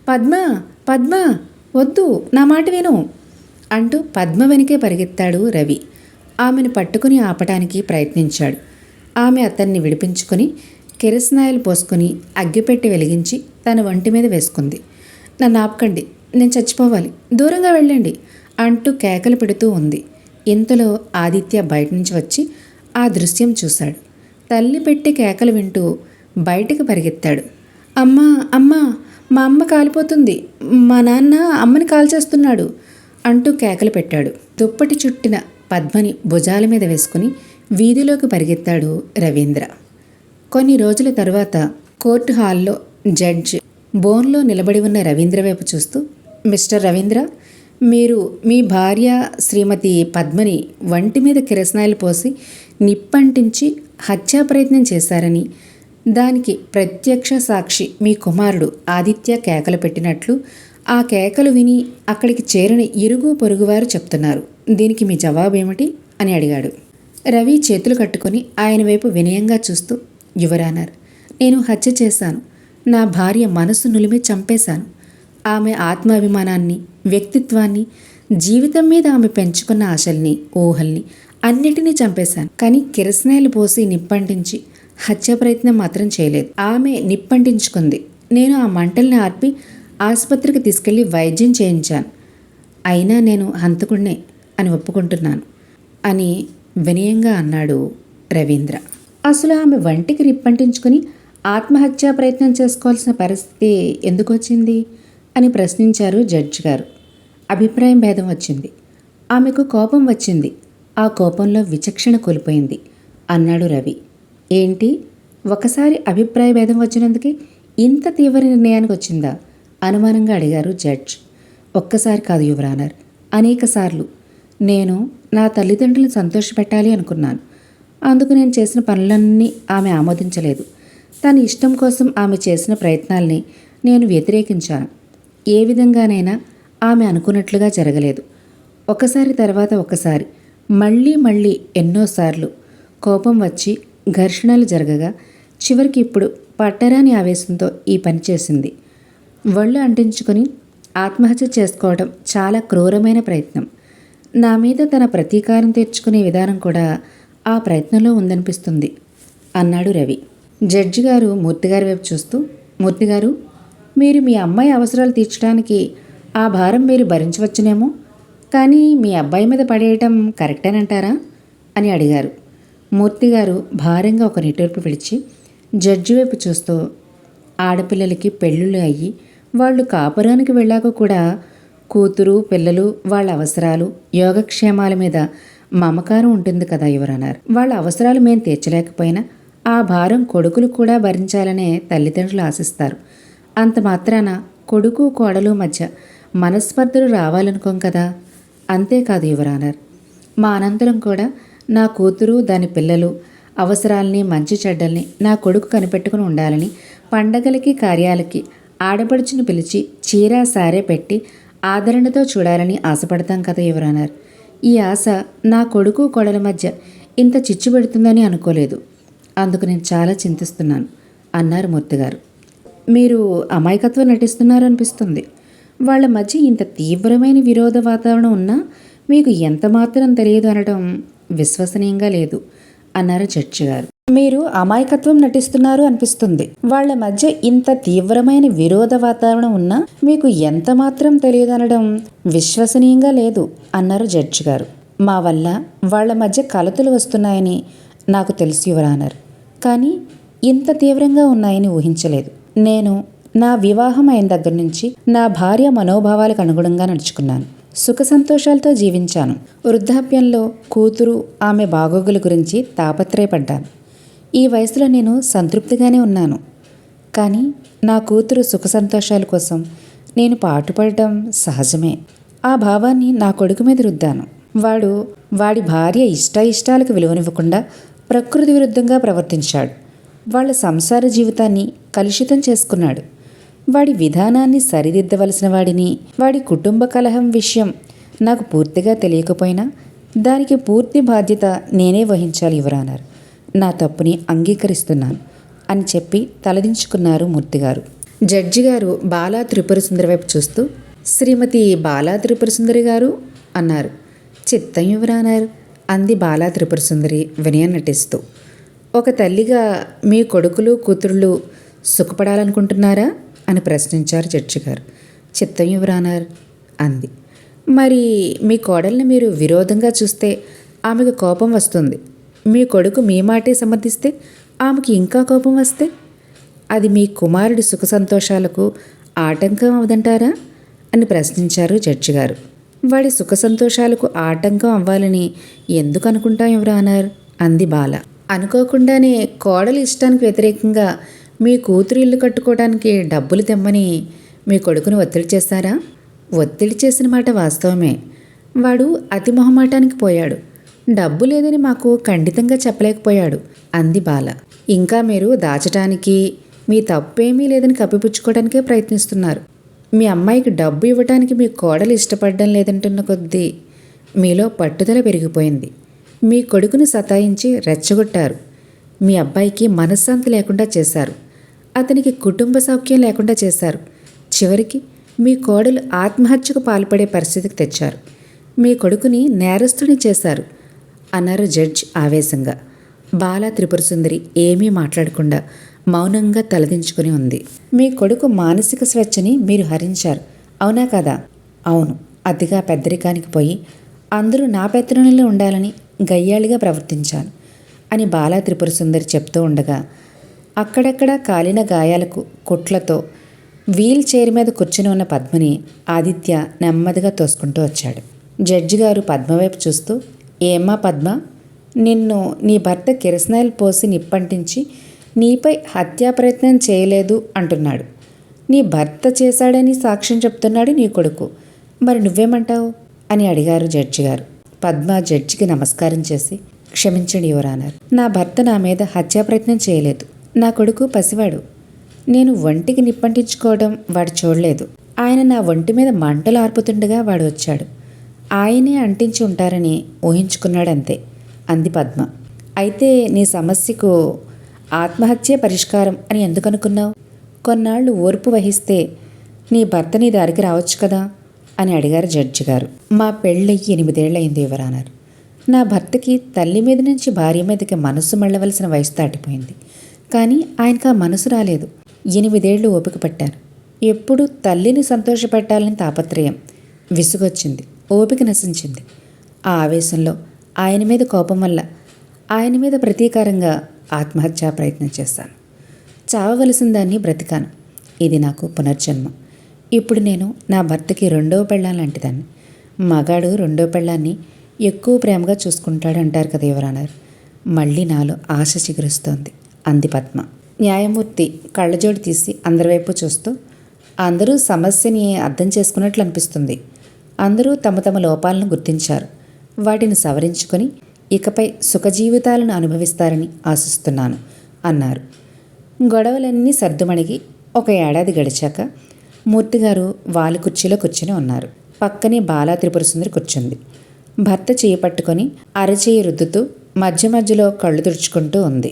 పద్మ, పద్మ, వద్దు, నా మాట విను అంటూ పద్మ వెనకే పరిగెత్తాడు రవి. ఆమెను పట్టుకుని ఆపటానికి ప్రయత్నించాడు. ఆమె అతన్ని విడిపించుకొని కిరసనాయిలు పోసుకొని అగ్గిపెట్టి వెలిగించి తన ఒంటి మీద వేసుకుంది. నన్ను ఆపకండి, నేను చచ్చిపోవాలి, దూరంగా వెళ్ళండి అంటూ కేకలు పెడుతూ ఉంది. ఇంతలో ఆదిత్య బయట నుంచి వచ్చి ఆ దృశ్యం చూశాడు. తల్లి పెట్టి కేకలు వింటూ బయటికి పరిగెత్తాడు. అమ్మా, అమ్మా, మా అమ్మ కాలిపోతుంది, మా నాన్న అమ్మని కాల్చేస్తున్నాడు అంటూ కేకలు పెట్టాడు. దుప్పటి చుట్టిన పద్మని భుజాల మీద వేసుకుని వీధిలోకి పరిగెత్తాడు రవీంద్ర. కొన్ని రోజుల తరువాత కోర్టు హాల్లో జడ్జి బోన్లో నిలబడి ఉన్న రవీంద్ర వైపు చూస్తూ, మిస్టర్ రవీంద్ర, మీరు మీ భార్య శ్రీమతి పద్మని వంటి మీద కిరసనాయిలు పోసి నిప్పంటించి హత్యా ప్రయత్నం చేశారని, దానికి ప్రత్యక్ష సాక్షి మీ కుమారుడు ఆదిత్య కేకలు పెట్టినట్లు ఆ కేకలు విని అక్కడికి చేరిన ఇరుగు పొరుగువారు చెప్తున్నారు. దీనికి మీ జవాబేమిటి అని అడిగాడు. రవి చేతులు కట్టుకొని ఆయన వైపు వినయంగా చూస్తూ, యువరానర్, నేను హత్య చేశాను. నా భార్య మనసు నులిమి చంపేశాను. ఆమె ఆత్మాభిమానాన్ని, వ్యక్తిత్వాన్ని, జీవితం మీద ఆమె పెంచుకున్న ఆశల్ని, ఊహల్ని అన్నిటినీ చంపేశాను. కానీ కిరసనాయిలు పోసి నిప్పంటించి హత్య ప్రయత్నం మాత్రం చేయలేదు. ఆమె నిప్పంటించుకుంది. నేను ఆ మంటల్ని ఆర్పి ఆసుపత్రికి తీసుకెళ్లి వైద్యం చేయించాను. అయినా నేను హంతకుడినే అని ఒప్పుకుంటున్నాను అని వినయంగా అన్నాడు రవీంద్ర. అసలు ఆమె వంటికి నిప్పంటించుకుని ఆత్మహత్యా ప్రయత్నం చేసుకోవాల్సిన పరిస్థితి ఎందుకు వచ్చింది అని ప్రశ్నించారు జడ్జి గారు. అభిప్రాయం భేదం వచ్చింది. ఆమెకు కోపం వచ్చింది. ఆ కోపంలో విచక్షణ కోల్పోయింది అన్నాడు రవి. ఏంటి, ఒకసారి అభిప్రాయ భేదం వచ్చినందుకే ఇంత తీవ్ర నిర్ణయానికి వచ్చిందా అనుమానంగా అడిగారు జడ్జ్. ఒక్కసారి కాదు యువరానర్, అనేకసార్లు. నేను నా తల్లిదండ్రులను సంతోషపెట్టాలి అనుకున్నాను. అందుకు నేను చేసిన పనులన్నీ ఆమె ఆమోదించలేదు. తన ఇష్టం కోసం ఆమె చేసిన ప్రయత్నాల్ని నేను వ్యతిరేకించాను. ఏ విధంగానైనా ఆమె అనుకున్నట్లుగా జరగలేదు. ఒకసారి తర్వాత ఒకసారి, మళ్ళీ మళ్ళీ ఎన్నోసార్లు కోపం వచ్చి ఘర్షణలు జరగగా చివరికి ఇప్పుడు పట్టరాని ఆవేశంతో ఈ పని చేసింది. ఒళ్ళు అంటించుకొని ఆత్మహత్య చేసుకోవడం చాలా క్రూరమైన ప్రయత్నం. నా మీద తన ప్రతీకారం తీర్చుకునే విధానం కూడా ఆ ప్రయత్నంలో ఉందనిపిస్తుంది అన్నాడు రవి. జడ్జి గారు మూర్తిగారి వైపు చూస్తూ, మూర్తిగారు, మీరు మీ అమ్మాయి అవసరాలు తీర్చడానికి ఆ భారం మీరు భరించవచ్చునేమో, కానీ మీ అబ్బాయి మీద పడేయటం కరెక్టేనంటారా అని అడిగారు. మూర్తిగారు భారంగా ఒక నిట్టూర్పు విడిచి జడ్జి వైపు చూస్తూ, ఆడపిల్లలకి పెళ్ళిళ్ళు అయ్యి వాళ్ళు కాపురానికి వెళ్ళాక కూడా కూతురు, పిల్లలు, వాళ్ళ అవసరాలు, యోగక్షేమాల మీద మమకారం ఉంటుంది కదా యువరన్నారు. వాళ్ళ అవసరాలు మేం తీర్చలేకపోయినా ఆ భారం కొడుకులు కూడా భరించాలనే తల్లిదండ్రులు ఆశిస్తారు. అంత మాత్రాన కొడుకు కోడలు మధ్య మనస్పర్ధలు రావాలనుకోం కదా. అంతేకాదు యువరానర్, మా అనంతరం కూడా నా కూతురు, దాని పిల్లలు అవసరాలని, మంచి చెడ్డల్ని నా కొడుకు కనిపెట్టుకుని ఉండాలని పండగలకి, కార్యాలకి ఆడపడుచును పిలిచి చీరా సారే పెట్టి ఆదరణతో చూడాలని ఆశపడతాం కదా యువరానర్. ఈ ఆశ నా కొడుకు కోడల మధ్య ఇంత చిచ్చు పెడుతుందని అనుకోలేదు. అందుకు నేను చాలా చింతిస్తున్నాను అన్నారు మూర్తిగారు. మీరు అమాయకత్వం నటిస్తున్నారు అనిపిస్తుంది. వాళ్ళ మధ్య ఇంత తీవ్రమైన విరోధ వాతావరణం ఉన్నా మీకు ఎంత మాత్రం తెలియదు అనడం విశ్వసనీయంగా లేదు అన్నారు జడ్జి గారు. మీరు అమాయకత్వం నటిస్తున్నారు అనిపిస్తుంది. వాళ్ళ మధ్య ఇంత తీవ్రమైన విరోధ వాతావరణం ఉన్నా మీకు ఎంత మాత్రం తెలియదు అనడం విశ్వసనీయంగా లేదు అన్నారు జడ్జి గారు. మా వల్ల వాళ్ళ మధ్య కలతలు వస్తున్నాయని నాకు తెలుసు యువరానర్, కానీ ఇంత తీవ్రంగా ఉన్నాయని ఊహించలేదు. నేను నా వివాహం అయిన దగ్గర నుంచి నా భార్య మనోభావాలకు అనుగుణంగా నడుచుకున్నాను. సుఖ సంతోషాలతో జీవించాను. వృద్ధాప్యంలో కూతురు, ఆమె బాగోగుల గురించి తాపత్రయపడ్డాను. ఈ వయసులో నేను సంతృప్తిగానే ఉన్నాను. కానీ నా కూతురు సుఖ సంతోషాల కోసం నేను పాటుపడటం సహజమే. ఆ భావాన్ని నా కొడుకు మీద రుద్దాను. వాడి భార్య ఇష్టాలకు విలువనివ్వకుండా ప్రకృతి విరుద్ధంగా ప్రవర్తించాడు. వాళ్ళ సంసార జీవితాన్ని కలుషితం చేసుకున్నాడు. వాడి విధానాన్ని సరిదిద్దవలసిన వాడిని. వాడి కుటుంబ కలహం విషయం నాకు పూర్తిగా తెలియకపోయినా దానికి పూర్తి బాధ్యత నేనే వహించాలి యువరానర్. నా తప్పుని అంగీకరిస్తున్నాను అని చెప్పి తలదించుకున్నారు మూర్తిగారు. జడ్జి గారు బాలా త్రిపుర సుందరి వైపు చూస్తూ, శ్రీమతి బాలా త్రిపుర సుందరి గారు అన్నారు. చిత్తం యువరానర్ అంది బాలా త్రిపుర సుందరి వినయం నటిస్తూ. ఒక తల్లిగా మీ కొడుకులు కూతుళ్ళు సుఖపడాలనుకుంటున్నారా అని ప్రశ్నించారు జడ్జి గారు. చిత్తం యువరానర్ అంది. మరి మీ కోడల్ని మీరు విరోధంగా చూస్తే ఆమెకు కోపం వస్తుంది. మీ కొడుకు మీ మాటే సమర్థిస్తే ఆమెకి ఇంకా కోపం వస్తే అది మీ కుమారుడి సుఖ సంతోషాలకు ఆటంకం అవదంటారా అని ప్రశ్నించారు జడ్జి గారు. వాడి సుఖ సంతోషాలకు ఆటంకం అవ్వాలని ఎందుకు అనుకుంటాం యువరానర్ అంది బాల. అనుకోకుండానే కోడలి ఇష్టానికి వ్యతిరేకంగా మీ కూతురు ఇల్లు కట్టుకోవడానికి డబ్బులు తెమ్మని మీ కొడుకును ఒత్తిడి చేశారా? ఒత్తిడి చేసిన మాట వాస్తవమే. వాడు అతి మొహమాటానికి పోయాడు. డబ్బు లేదని మాకు ఖండితంగా చెప్పలేకపోయాడు అంది బాల. ఇంకా మీరు దాచటానికి, మీ తప్పేమీ లేదని కప్పిపుచ్చుకోవడానికే ప్రయత్నిస్తున్నారు. మీ అమ్మాయికి డబ్బు ఇవ్వటానికి మీ కోడలు ఇష్టపడడం లేదంటున్న కొద్దీ మీలో పట్టుదల పెరిగిపోయింది. మీ కొడుకుని సతాయించి రెచ్చగొట్టారు. మీ అబ్బాయికి మనశ్శాంతి లేకుండా చేశారు. అతనికి కుటుంబ సౌఖ్యం లేకుండా చేశారు. చివరికి మీ కోడలు ఆత్మహత్యకు పాల్పడే పరిస్థితికి తెచ్చారు. మీ కొడుకుని నేరస్తుని చేశారు అన్నారు జడ్జ్ ఆవేశంగా. బాలా త్రిపుర సుందరి ఏమీ మాట్లాడకుండా మౌనంగా తలదించుకుని ఉంది. మీ కొడుకు మానసిక స్వేచ్ఛని మీరు హరించారు, అవునా కదా? అవును, అతిగా పెద్దరికానికి పోయి అందరూ నా పెత్తనంలో ఉండాలని గయ్యాళిగా ప్రవర్తించాను అని బాలా త్రిపుర సుందరి చెప్తూ ఉండగా అక్కడక్కడ కాలిన గాయాలకు కుట్లతో వీల్ చైర్ మీద కూర్చుని ఉన్న పద్మని ఆదిత్య నెమ్మదిగా తోసుకుంటూ వచ్చాడు. జడ్జి గారు పద్మ వైపు చూస్తూ, ఏమ్మా పద్మ, నిన్ను నీ భర్త కిరసనాయిల్ పోసి నిప్పంటించి నీపై హత్యా ప్రయత్నం చేయలేదు అంటున్నాడు. నీ భర్త చేశాడని సాక్ష్యం చెప్తున్నాడు నీ కొడుకు. మరి నువ్వేమంటావు అని అడిగారు జడ్జి గారు. పద్మ జడ్జికి నమస్కారం చేసి, క్షమించండి యువరానర్, నా భర్త నా మీద హత్యా ప్రయత్నం చేయలేదు. నా కొడుకు పసివాడు. నేను ఒంటికి నిప్పంటించుకోవడం వాడు చూడలేదు. ఆయన నా ఒంటి మీద మంటలు ఆర్పుతుండగా వాడు వచ్చాడు. ఆయనే అంటించి ఉంటారని ఊహించుకున్నాడంతే అంది పద్మ. అయితే నీ సమస్యకు ఆత్మహత్యే పరిష్కారం అని ఎందుకు అనుకున్నావు? కొన్నాళ్ళు ఓర్పు వహిస్తే నీ భర్త నీ దారికి రావచ్చు కదా అని అడిగారు జడ్జి గారు. మా పెళ్ళయ్యి 8 ఏళ్ళయింది యువరానర్. నా భర్తకి తల్లి మీద నుంచి భార్య మీదకి మనసు మళ్ళవలసిన వయసు దాటిపోయింది. కానీ ఆయనకు ఆ మనసు రాలేదు. 8 ఏళ్ళు ఓపిక పట్టాను. ఎప్పుడు తల్లిని సంతోషపెట్టాలని తాపత్రయం. విసుగొచ్చింది, ఓపిక నశించింది. ఆ ఆవేశంలో ఆయన మీద కోపం వల్ల ఆయన మీద ప్రతీకారంగా ఆత్మహత్యా ప్రయత్నం చేశాను. చావవలసిన దాన్ని బ్రతికాను. ఇది నాకు పునర్జన్మ. ఇప్పుడు నేను నా భర్తకి 2వ పెళ్ళాం లాంటిదాన్ని. మగాడు 2వ పెళ్ళాన్ని ఎక్కువ ప్రేమగా చూసుకుంటాడు అంటారు కదా యువరానర్. మళ్ళీ నాలో ఆశ చిగురుస్తోంది అంది పద్మ. న్యాయమూర్తి కళ్ళజోడు తీసి అందరి వైపు చూస్తూ, అందరూ సమస్యని అర్థం చేసుకున్నట్లు అనిపిస్తుంది. అందరూ తమ తమ లోపాలను గుర్తించారు. వాటిని సవరించుకొని ఇకపై సుఖజీవితాలను అనుభవిస్తారని ఆశిస్తున్నాను అన్నారు. గొడవలన్నీ సర్దుమణిగి 1 ఏడాది గడిచాక మూర్తిగారు వాలి కుర్చీలో కూర్చుని ఉన్నారు. పక్కనే బాలా త్రిపుర సుందరి కూర్చుంది. భర్త చేయి పట్టుకొని అరచేయి రుద్దుతూ మధ్య మధ్యలో కళ్ళు తుడుచుకుంటూ ఉంది.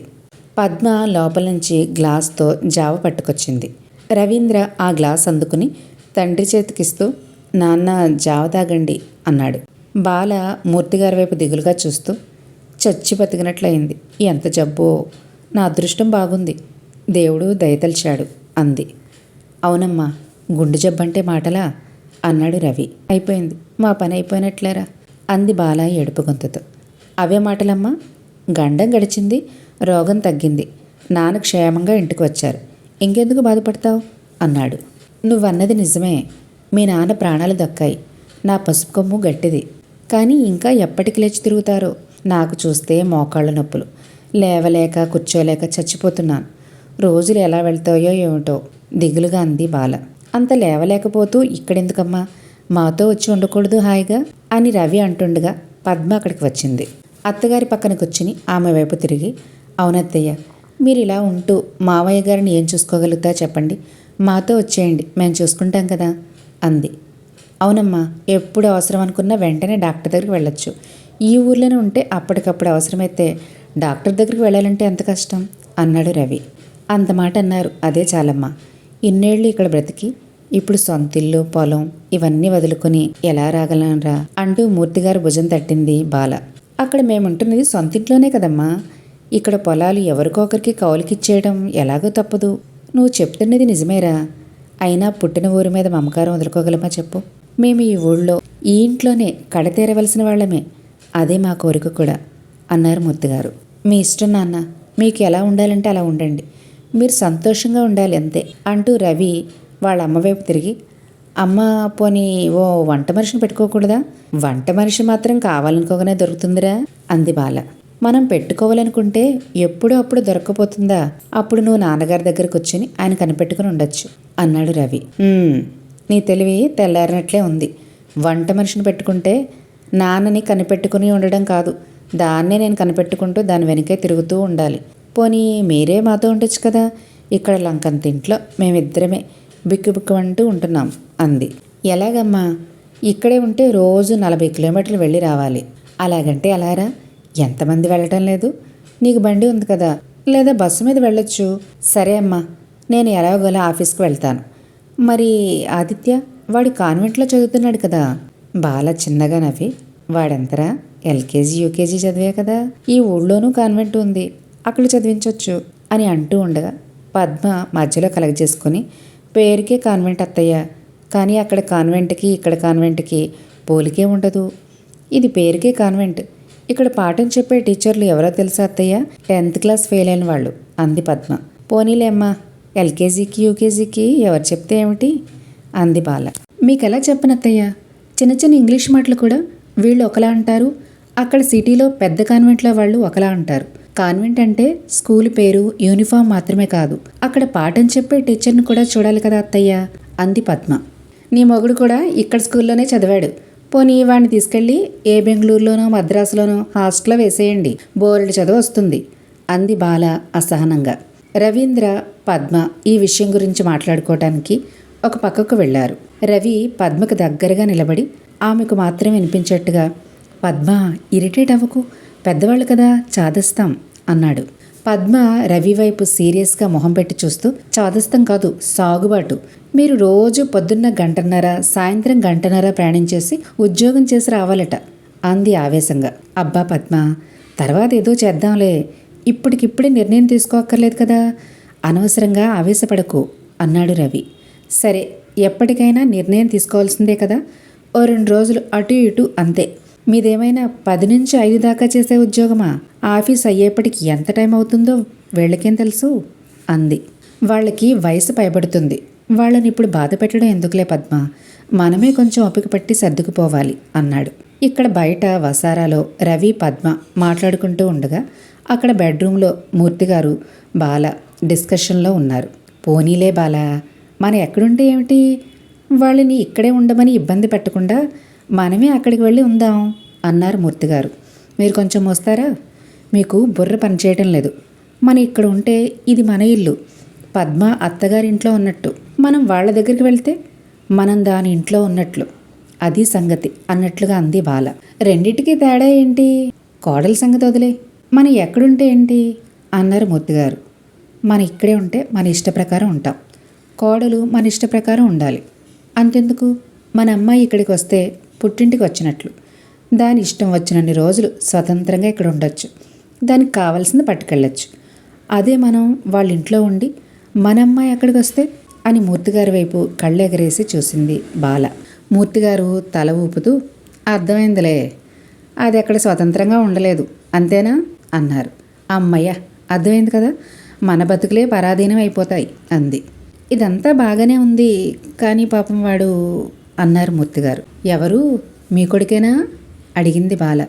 పద్మ లోపల నుంచి గ్లాస్తో జావ పట్టుకొచ్చింది. రవీంద్ర ఆ గ్లాస్ అందుకుని తండ్రి చేతికిస్తూ, నాన్న జావ తాగండి అన్నాడు. బాల మూర్తిగారి వైపు దిగులుగా చూస్తూ, చచ్చి బతికినట్లయింది. ఎంత జబ్బో, నా అదృష్టం బాగుంది, దేవుడు దయతలిచాడు అంది. అవునమ్మా, గుండె జబ్బంటే మాటలా అన్నాడు రవి. అయిపోయింది, మా పని అయిపోయినట్లేరా అంది బాల ఏడుపు గొంతుతో. అవే మాటలమ్మా, గండం గడిచింది, రోగం తగ్గింది, నాన్న క్షేమంగా ఇంటికి వచ్చారు, ఇంకెందుకు బాధపడతావు అన్నాడు. నువ్వన్నది నిజమే, మీ నాన్న ప్రాణాలు దక్కాయి. నా పసుపు కొమ్ము గట్టిది, కానీ ఇంకా ఎప్పటికి లేచి తిరుగుతారో. నాకు చూస్తే మోకాళ్ళ నొప్పులు, లేవలేక కూర్చోలేక చచ్చిపోతున్నాను. రోజులు ఎలా వెళ్తాయో ఏమిటో దిగులుగా అంది బాల. అంత లేవలేకపోతూ ఇక్కడెందుకమ్మా, మాతో వచ్చి ఉండకూడదు హాయిగా అని రవి అంటుండగా పద్మ అక్కడికి వచ్చింది. అత్తగారి పక్కన కూర్చుని ఆమె వైపు తిరిగి, అవునత్తయ్య, మీరు ఇలా ఉంటూ మావయ్య గారిని ఏం చూసుకోగలుగుతా చెప్పండి, మాతో వచ్చేయండి, మేము చూసుకుంటాం కదా అంది. అవునమ్మా, ఎప్పుడు అవసరం అనుకున్నా వెంటనే డాక్టర్ దగ్గరికి వెళ్ళొచ్చు. ఈ ఊర్లోనే ఉంటే అప్పటికప్పుడు అవసరమైతే డాక్టర్ దగ్గరికి వెళ్ళాలంటే ఎంత కష్టం అన్నాడు రవి. అంత మాట అన్నారు, అదే చాలమ్మా. ఇన్నేళ్ళు ఇక్కడ బ్రతికి ఇప్పుడు సొంతిల్లు పొలం ఇవన్నీ వదులుకొని ఎలా రాగలనరా అంటూ మూర్తిగారు భుజం తట్టింది బాల. అక్కడ మేముంటున్నది సొంతింట్లోనే కదమ్మా. ఇక్కడ పొలాలు ఎవరికొకరికి కౌలుకిచ్చేయడం ఎలాగో తప్పదు. నువ్వు చెప్తున్నది నిజమేరా. అయినా పుట్టిన ఊరి మీద మమకారం వదులుకోగలమా చెప్పు. మేము ఈ ఊళ్ళో ఈ ఇంట్లోనే కడతేరవలసిన వాళ్ళమే. అదే మా కోరిక కూడా అన్నారు మూర్తిగారు. మీ ఇష్టం నాన్న, మీకు ఎలా ఉండాలంటే అలా ఉండండి, మీరు సంతోషంగా ఉండాలి అంతే అంటూ రవి వాళ్ళ అమ్మవైపు తిరిగి, అమ్మ పోనీ ఓ వంట మనిషిని పెట్టుకోకూడదా? వంట మనిషి మాత్రం కావాలనుకోగానే దొరుకుతుందిరా అంది బాల. మనం పెట్టుకోవాలనుకుంటే ఎప్పుడో అప్పుడు దొరకపోతుందా? అప్పుడు నువ్వు నాన్నగారి దగ్గరకు వచ్చి ఆయన కనిపెట్టుకుని ఉండొచ్చు అన్నాడు రవి. నీ తెలివి తెల్లారినట్లే ఉంది. వంట మనిషిని పెట్టుకుంటే నాన్నని కనిపెట్టుకుని ఉండడం కాదు, దాన్నే నేను కనిపెట్టుకుంటూ దాని వెనకే తిరుగుతూ ఉండాలి. పోనీ మీరే మాతో ఉండొచ్చు కదా. ఇక్కడ లంకంత ఇంట్లో మేమిద్దరమే బిక్కుబిక్కుమంటూ ఉంటున్నాం అంది. ఎలాగమ్మా? ఇక్కడే ఉంటే రోజు 40 కిలోమీటర్లు వెళ్ళి రావాలి. అలాగంటే అలారా? ఎంతమంది వెళ్ళటం లేదు? నీకు బండి ఉంది కదా, లేదా బస్సు మీద వెళ్ళొచ్చు. సరే అమ్మా, నేను ఎలాగోలా ఆఫీస్కి వెళ్తాను. మరి ఆదిత్య, వాడు కాన్వెంట్లో చదువుతున్నాడు కదా. బాల చిన్నగా నవ్వి, వాడెంతరా? ఎల్కేజీ యూకేజీ చదివే కదా. ఈ ఊళ్ళోనూ కాన్వెంట్ ఉంది, అక్కడ చదివించవచ్చు అని అంటూ ఉండగా పద్మ మధ్యలో కలగజేసుకుని, పేరుకే కాన్వెంట్ అత్తయ్య, కానీ అక్కడ కాన్వెంట్కి ఇక్కడ కాన్వెంట్కి పోలికే ఉండదు. ఇది పేరుకే కాన్వెంట్. ఇక్కడ పాఠం చెప్పే టీచర్లు ఎవరో తెలుసా అత్తయ్య? 10th క్లాస్ ఫెయిల్ అయిన వాళ్ళు అంది పద్మ. పోనీలే అమ్మా, ఎల్కేజీకి యూకేజీకి ఎవరు చెప్తే ఏమిటి అంది బాల. మీకెలా చెప్పనత్తయ్య, చిన్న చిన్న ఇంగ్లీష్ మాటలు కూడా వీళ్ళు ఒకలా అంటారు, అక్కడ సిటీలో పెద్ద కాన్వెంట్లో వాళ్ళు ఒకలా అంటారు. కాన్వెంట్ అంటే స్కూల్ పేరు యూనిఫామ్ మాత్రమే కాదు, అక్కడ పాఠం చెప్పే టీచర్ని కూడా చూడాలి కదా అత్తయ్య అంది పద్మ. నీ మొగుడు కూడా ఇక్కడ స్కూల్లోనే చదివాడు. పోనీ వాడిని తీసుకెళ్ళి ఏ బెంగళూరులోనో మద్రాసులోనో హాస్టల్లో వేసేయండి, బోర్డు చదువు వస్తుంది అంది బాల అసహనంగా. రవీంద్ర, పద్మ ఈ విషయం గురించి మాట్లాడుకోవటానికి ఒక పక్కకు వెళ్లారు. రవి పద్మకు దగ్గరగా నిలబడి ఆమెకు మాత్రం వినిపించేట్టుగా, పద్మ ఇరిటేట్ అవ్వకు, పెద్దవాళ్ళు కదా, చాదస్తాం అన్నాడు. పద్మ రవి వైపు సీరియస్గా మొహం పెట్టి చూస్తూ, చాదస్తం కాదు, సాగుబాటు. మీరు రోజు పొద్దున్న 1:30 సాయంత్రం 1:30 ప్రయాణించేసి ఉద్యోగం చేసి రావాలట అంది ఆవేశంగా. అబ్బా పద్మ, తర్వాత ఏదో చేద్దాంలే, ఇప్పటికిప్పుడే నిర్ణయం తీసుకోక్కర్లేదు కదా, అనవసరంగా ఆవేశపడకు అన్నాడు రవి. సరే, ఎప్పటికైనా నిర్ణయం తీసుకోవాల్సిందే కదా, ఓ 2 రోజులు అటు ఇటు అంతే. మీదేమైనా 10 నుంచి 5 దాకా చేసే ఉద్యోగమా? ఆఫీస్ అయ్యేప్పటికి ఎంత టైం అవుతుందో వీళ్ళకేం తెలుసు అంది. వాళ్ళకి వయసు పైబడుతుంది, వాళ్ళని ఇప్పుడు బాధ పెట్టడం ఎందుకులే పద్మ, మనమే కొంచెం ఓపిక పట్టి సర్దుకుపోవాలి అన్నాడు. ఇక్కడ బయట వసారాలో రవి పద్మ మాట్లాడుకుంటూ ఉండగా అక్కడ బెడ్రూమ్లో మూర్తిగారు బాల డిస్కషన్లో ఉన్నారు. పోనీలే బాల, మనం ఎక్కడుంటే ఏమిటి, వాళ్ళని ఇక్కడే ఉండమని ఇబ్బంది పెట్టకుండా మనమే అక్కడికి వెళ్ళి ఉందాం అన్నారు మూర్తిగారు. మీరు కొంచెం వస్తారా? మీకు బుర్ర పనిచేయటం లేదు. మనం ఇక్కడ ఉంటే ఇది మన ఇల్లు, పద్మ అత్తగారింట్లో ఉన్నట్టు, మనం వాళ్ళ దగ్గరికి వెళ్తే మనం దాని ఇంట్లో ఉన్నట్లు, అది సంగతి అన్నట్లుగా అంది బాల. రెండిటికి తేడా ఏంటి? కోడల సంగతి వదిలే, మనం ఎక్కడుంటే ఏంటి అన్నారు మూర్తిగారు. మన ఇక్కడే ఉంటే మన ఇష్ట ప్రకారం ఉంటాం, కోడలు మన ఇష్ట ప్రకారం ఉండాలి. అంతెందుకు, మన అమ్మాయి ఇక్కడికి వస్తే పుట్టింటికి వచ్చినట్లు, దాని ఇష్టం వచ్చినన్ని రోజులు స్వతంత్రంగా ఇక్కడ ఉండొచ్చు, దానికి కావాల్సింది పట్టుకెళ్ళచ్చు. అదే మనం వాళ్ళ ఇంట్లో ఉండి మన అమ్మాయి అక్కడికి వస్తే అని మూర్తిగారి వైపు కళ్ళెగరేసి చూసింది బాల. మూర్తిగారు తల ఊపుతూ, అర్థమైందిలే, అది అక్కడ స్వతంత్రంగా ఉండలేదు అంతేనా అన్నారు. అమ్మయ్య, అర్థమైంది కదా, మన బతుకులే పరాధీనం అయిపోతాయి అంది. ఇదంతా బాగానే ఉంది, కానీ పాపం వాడు అన్నారు మూర్తిగారు. ఎవరు, మీ కొడుకేనా అడిగింది బాల.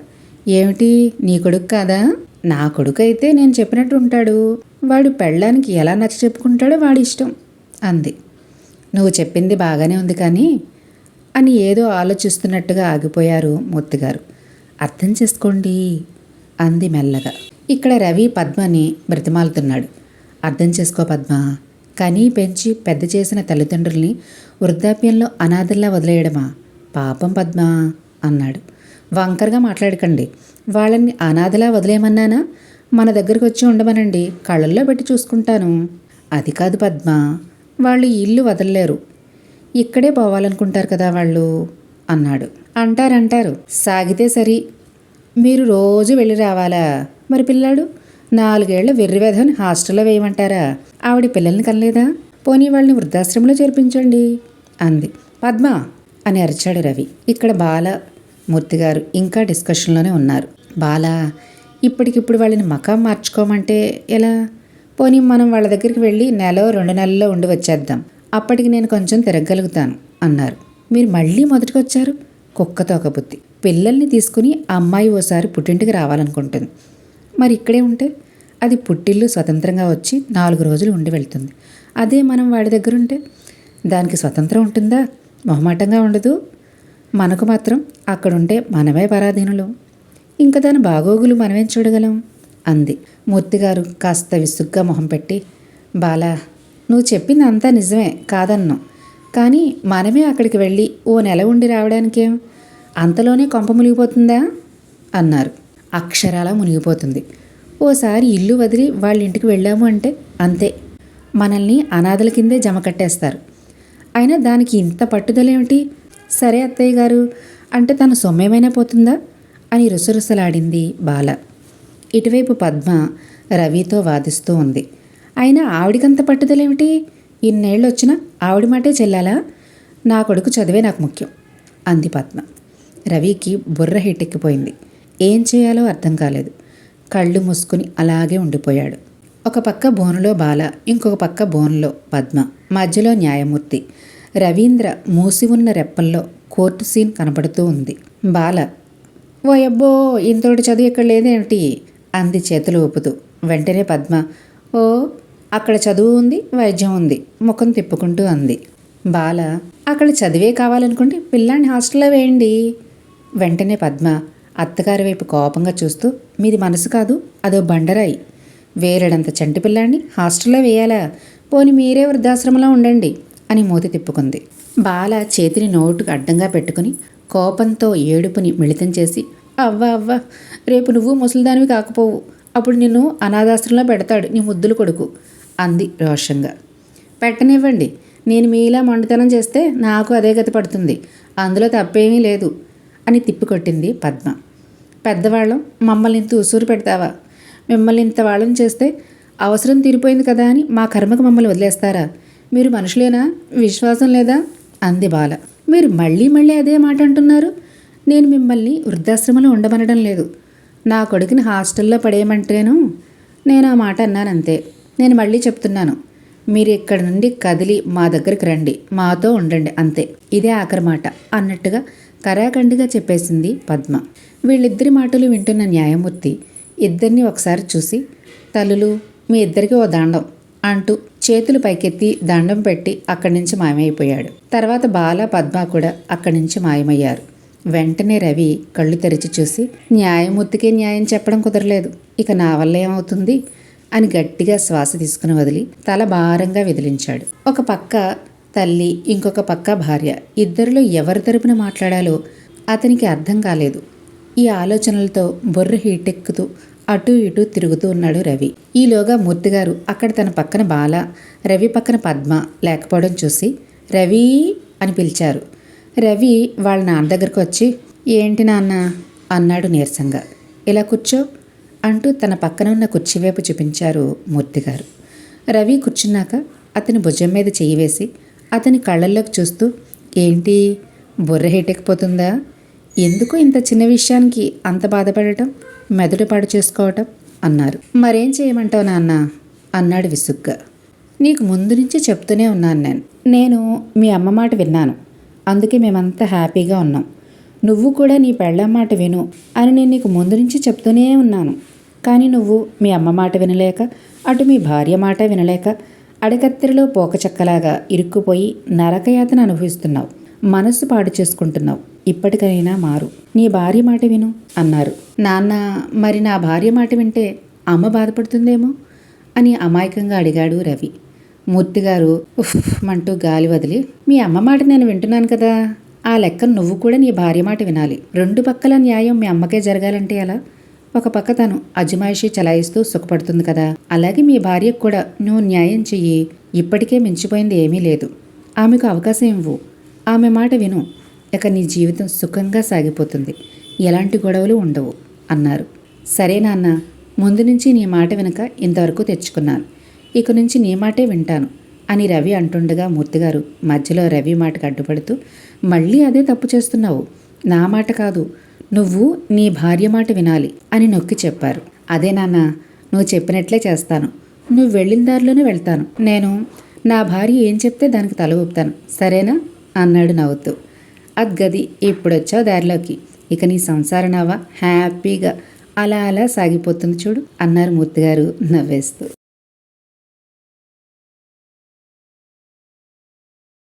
ఏమిటి, నీ కొడుకు కాదా? నా కొడుకు అయితే నేను చెప్పినట్టు ఉంటాడు, వాడు పెళ్ళానికి ఎలా నచ్చ చెప్పుకుంటాడో వాడి ఇష్టం అంది. నువ్వు చెప్పింది బాగానే ఉంది కానీ అని ఏదో ఆలోచిస్తున్నట్టుగా ఆగిపోయారు మూర్తిగారు. అర్థం చేసుకోండి అంది మెల్లగా. ఇక్కడ రవి పద్మని బ్రతిమాలుతున్నాడు. అర్థం చేసుకో పద్మ, కనీ పెంచి పెద్ద చేసిన తల్లిదండ్రుల్ని వృద్ధాప్యంలో అనాథల్లా వదిలేయడమా? పాపం పద్మ అన్నాడు. వంకరగా మాట్లాడకండి. వాళ్ళని అనాథలా వదిలేయమన్నానా? మన దగ్గరకు వచ్చి ఉండమనండి, కళ్ళల్లో పెట్టి చూసుకుంటాను. అది కాదు పద్మ, వాళ్ళు ఈ ఇల్లు వదలలేరు, ఇక్కడే పోవాలనుకుంటారు కదా వాళ్ళు అన్నాడు. అంటారు, సాగితే సరి. మీరు రోజు వెళ్ళి రావాలా? మరి పిల్లాడు 4 ఏళ్ల వెర్రివేధని హాస్టల్లో వేయమంటారా? ఆవిడ పిల్లల్ని కనలేదా? పోనీ వాళ్ళని వృద్ధాశ్రమంలో చేర్పించండి అంది. పద్మ అని అరిచాడు రవి. ఇక్కడ బాల, మూర్తిగారు ఇంకా డిస్కషన్లోనే ఉన్నారు. బాల, ఇప్పటికిప్పుడు వాళ్ళని మకాం మార్చుకోమంటే ఎలా? పోనీ మనం వాళ్ళ దగ్గరికి వెళ్ళి 1-2 నెలల్లో ఉండి వచ్చేద్దాం. అప్పటికి నేను కొంచెం తిరగలుగుతాను అన్నారు. మీరు మళ్ళీ మొదటికొచ్చారు. కుక్కతో ఒక బుద్ధి. పిల్లల్ని తీసుకుని అమ్మాయి ఓసారి పుట్టింటికి రావాలనుకుంటుంది. మరి ఇక్కడే ఉంటే అది పుట్టిల్లు స్వతంత్రంగా వచ్చి 4 రోజులు ఉండి వెళ్తుంది. అదే మనం వాడి దగ్గరుంటే దానికి స్వతంత్రం ఉంటుందా? మొహమాటంగా ఉండదు. మనకు మాత్రం అక్కడుంటే మనమే పరాధీనులు. ఇంకా దాని బాగోగులు మనమేం చూడగలం అంది. మూర్తిగారు కాస్త విసుగ్గా మొహం పెట్టి, బాలా, నువ్వు చెప్పింది అంతా నిజమే కాదన్నావు, కానీ మనమే అక్కడికి వెళ్ళి 1 నెల ఉండి రావడానికేం? అంతలోనే కొంప మునిగిపోతుందా అన్నారు. అక్షరాలా మునిగిపోతుంది. ఓసారి ఇల్లు వదిలి వాళ్ళ ఇంటికి వెళ్ళాము అంటే అంతే, మనల్ని అనాథల కిందే జమ కట్టేస్తారు. అయినా దానికి ఇంత పట్టుదలేమిటి? సరే అత్తయ్య గారు అంటే తన సొమ్మేమైనా పోతుందా అని రుసరుసలాడింది బాల. ఇటువైపు పద్మ రవితో వాదిస్తూ ఉంది. అయినా ఆవిడికంత పట్టుదలేమిటి? ఇన్నేళ్ళు వచ్చినా ఆవిడ మాటే చెల్లాలా? నా కొడుకు చదివే నాకు ముఖ్యం అంది పద్మ. రవికి బుర్ర హిట్టెక్కిపోయింది. ఏం చేయాలో అర్థం కాలేదు. కళ్ళు మూసుకుని అలాగే ఉండిపోయాడు. ఒక పక్క బోనులో బాల, ఇంకొక పక్క బోనులో పద్మ, మధ్యలో న్యాయమూర్తి. రవీంద్ర మూసి ఉన్న రెప్పల్లో కోర్టు సీన్ కనపడుతూ ఉంది. బాల, ఓ అబ్బో, ఇంతోటి చదువు ఇక్కడ లేదేమిటి అంది చేతులు ఊపుతూ. వెంటనే పద్మ, ఓ అక్కడ చదువు ఉంది, వైద్యం ఉంది ముఖం తిప్పుకుంటూ అంది. బాల, అక్కడ చదివే కావాలనుకుంటే పిల్లాన్ని హాస్టల్లో వేయండి. వెంటనే పద్మ అత్తగారి వైపు కోపంగా చూస్తూ, మీది మనసు కాదు, అదో బండరాయి. వేరేడంత చంటి పిల్లాన్ని హాస్టల్లో వేయాలా? పోని మీరే వృద్ధాశ్రమంలో ఉండండి అని మూతి తిప్పుకుంది. బాల చేతిని నోటుకు అడ్డంగా పెట్టుకుని కోపంతో ఏడుపుని మిళితం చేసి, అవ్వ రేపు నువ్వు ముసలిదానివి కాకపోవు, అప్పుడు నిన్ను అనాథాశ్రమంలో పెడతాడు నీ ముద్దులు కొడుకు అంది రోషంగా. పెట్టనివ్వండి, నేను మీలా మొండితనం చేస్తే నాకు అదే గతి పడుతుంది, అందులో తప్పేమీ లేదు అని తిప్పికొట్టింది పద్మ. పెద్దవాళ్ళం మమ్మల్ని ఇంత ఉసూరు పెడతావా? మిమ్మల్ని ఇంత వాళ్ళని చేస్తే అవసరం తీరిపోయింది కదా అని మా కర్మకు మమ్మల్ని వదిలేస్తారా? మీరు మనుషులేనా? విశ్వాసం లేదా అంది బాల. మీరు మళ్ళీ అదే మాట అంటున్నారు. నేను మిమ్మల్ని వృద్ధాశ్రమంలో ఉండమనడం లేదు, నా కొడుకుని హాస్టల్లో పడేయమంటేను నేను ఆ మాట అన్నానంతే. నేను మళ్ళీ చెప్తున్నాను, మీరు ఇక్కడ నుండి కదిలి మా దగ్గరికి రండి, మాతో ఉండండి అంతే, ఇదే ఆఖరి మాట అన్నట్టుగా కరాఖండిగా చెప్పేసింది పద్మ. వీళ్ళిద్దరి మాటలు వింటున్న న్యాయమూర్తి ఇద్దరిని ఒకసారి చూసి, తల్లులు మీ ఇద్దరికి ఓ దండం అంటూ చేతులు పైకెత్తి దండం పెట్టి అక్కడి నుంచి మాయమైపోయాడు. తర్వాత బాల, పద్మ కూడా అక్కడి నుంచి మాయమయ్యారు. వెంటనే రవి కళ్ళు తెరిచి చూసి, న్యాయమూర్తికే న్యాయం చెప్పడం కుదరలేదు, ఇక నా వల్ల ఏమవుతుంది అని గట్టిగా శ్వాస తీసుకుని వదిలి తల భారంగా విదిలించాడు. ఒక పక్క తల్లి, ఇంకొక పక్క భార్య, ఇద్దరిలో ఎవరి తరపున మాట్లాడాలో అతనికి అర్థం కాలేదు. ఈ ఆలోచనలతో బుర్ర హీటెక్కుతూ అటూ ఇటూ తిరుగుతూ ఉన్నాడు రవి. ఈలోగా మూర్తిగారు అక్కడ తన పక్కన బాల, రవి పక్కన పద్మ లేకపోవడం చూసి రవి అని పిలిచారు. రవి వాళ్ళ నాన్న దగ్గరకు వచ్చి, ఏంటి నాన్న అన్నాడు నీరసంగా. ఇలా కూర్చో అంటూ తన పక్కన ఉన్న కుర్చీ వైపు చూపించారు మూర్తిగారు. రవి కూర్చున్నాక అతని భుజం మీద చెయ్యి వేసి అతని కళ్ళల్లోకి చూస్తూ, ఏంటి బుర్ర హీటెక్కిపోతుందా? ఎందుకు ఇంత చిన్న విషయానికి అంత బాధపడటం, మెదడు పాడు చేసుకోవటం అన్నారు. మరేం చేయమంటావు నాన్న అన్నాడు విసుగ్గా. నీకు ముందు నుంచి చెప్తూనే ఉన్నాను నేను మీ అమ్మ మాట విన్నాను, అందుకే మేమంతా హ్యాపీగా ఉన్నాం. నువ్వు కూడా నీ పెళ్ళాం మాట విను అని నేను నీకు ముందు నుంచి చెప్తూనే ఉన్నాను. కానీ నువ్వు మీ అమ్మ మాట వినలేక, అటు మీ భార్య మాట వినలేక అడకత్తెరలో పోకచక్కలాగా ఇరుక్కుపోయి నరకయాతన అనుభవిస్తున్నావు, మనస్సు పాడు చేసుకుంటున్నావు. ఇప్పటికైనా మారు, నీ భార్య మాట విను అన్నారు. నాన్న, మరి నా భార్య మాట వింటే అమ్మ బాధపడుతుందేమో అని అమాయకంగా అడిగాడు రవి. మూర్తిగారు ఉఫ్ మంటూ గాలి వదిలి, మీ అమ్మ మాట నేను వింటున్నాను కదా, ఆ లెక్క నువ్వు కూడా నీ భార్య మాట వినాలి. రెండు పక్కల న్యాయం మీ అమ్మకే జరగాలంటే ఎలా? ఒక పక్క తను అజమాయిషీ చలాయిస్తూ సుఖపడుతుంది కదా, అలాగే మీ భార్యకు కూడా నువ్వు న్యాయం చెయ్యి. ఇప్పటికే మించిపోయింది ఏమీ లేదు. ఆమెకు అవకాశం ఇవ్వు, ఆమె మాట విను. ఇక నీ జీవితం సుఖంగా సాగిపోతుంది, ఎలాంటి గొడవలు ఉండవు అన్నారు. సరే నాన్న, ముందు నుంచి నీ మాట వెనుక ఇంతవరకు తెచ్చుకున్నాను, ఇక నుంచి నీ మాటే వింటాను అని రవి అంటుండగా మూర్తిగారు మధ్యలో రవి మాటకు అడ్డుపడుతూ, మళ్ళీ అదే తప్పు చేస్తున్నావు. నా మాట కాదు, నువ్వు నీ భార్య మాట వినాలి అని నొక్కి చెప్పారు. అదే నాన్న, నువ్వు చెప్పినట్లే చేస్తాను. నువ్వు వెళ్ళిన దారిలోనే వెళ్తాను. నేను నా భార్య ఏం చెప్తే దానికి తల ఊపుతాను, సరేనా అన్నాడు నవ్వుతూ. అద్గది, ఇప్పుడొచ్చావు దారిలోకి, ఇక నీ సంసార నావా హ్యాపీగా అలా అలా సాగిపోతుంది చూడు అన్నారు మూర్తిగారు నవ్వేస్తూ.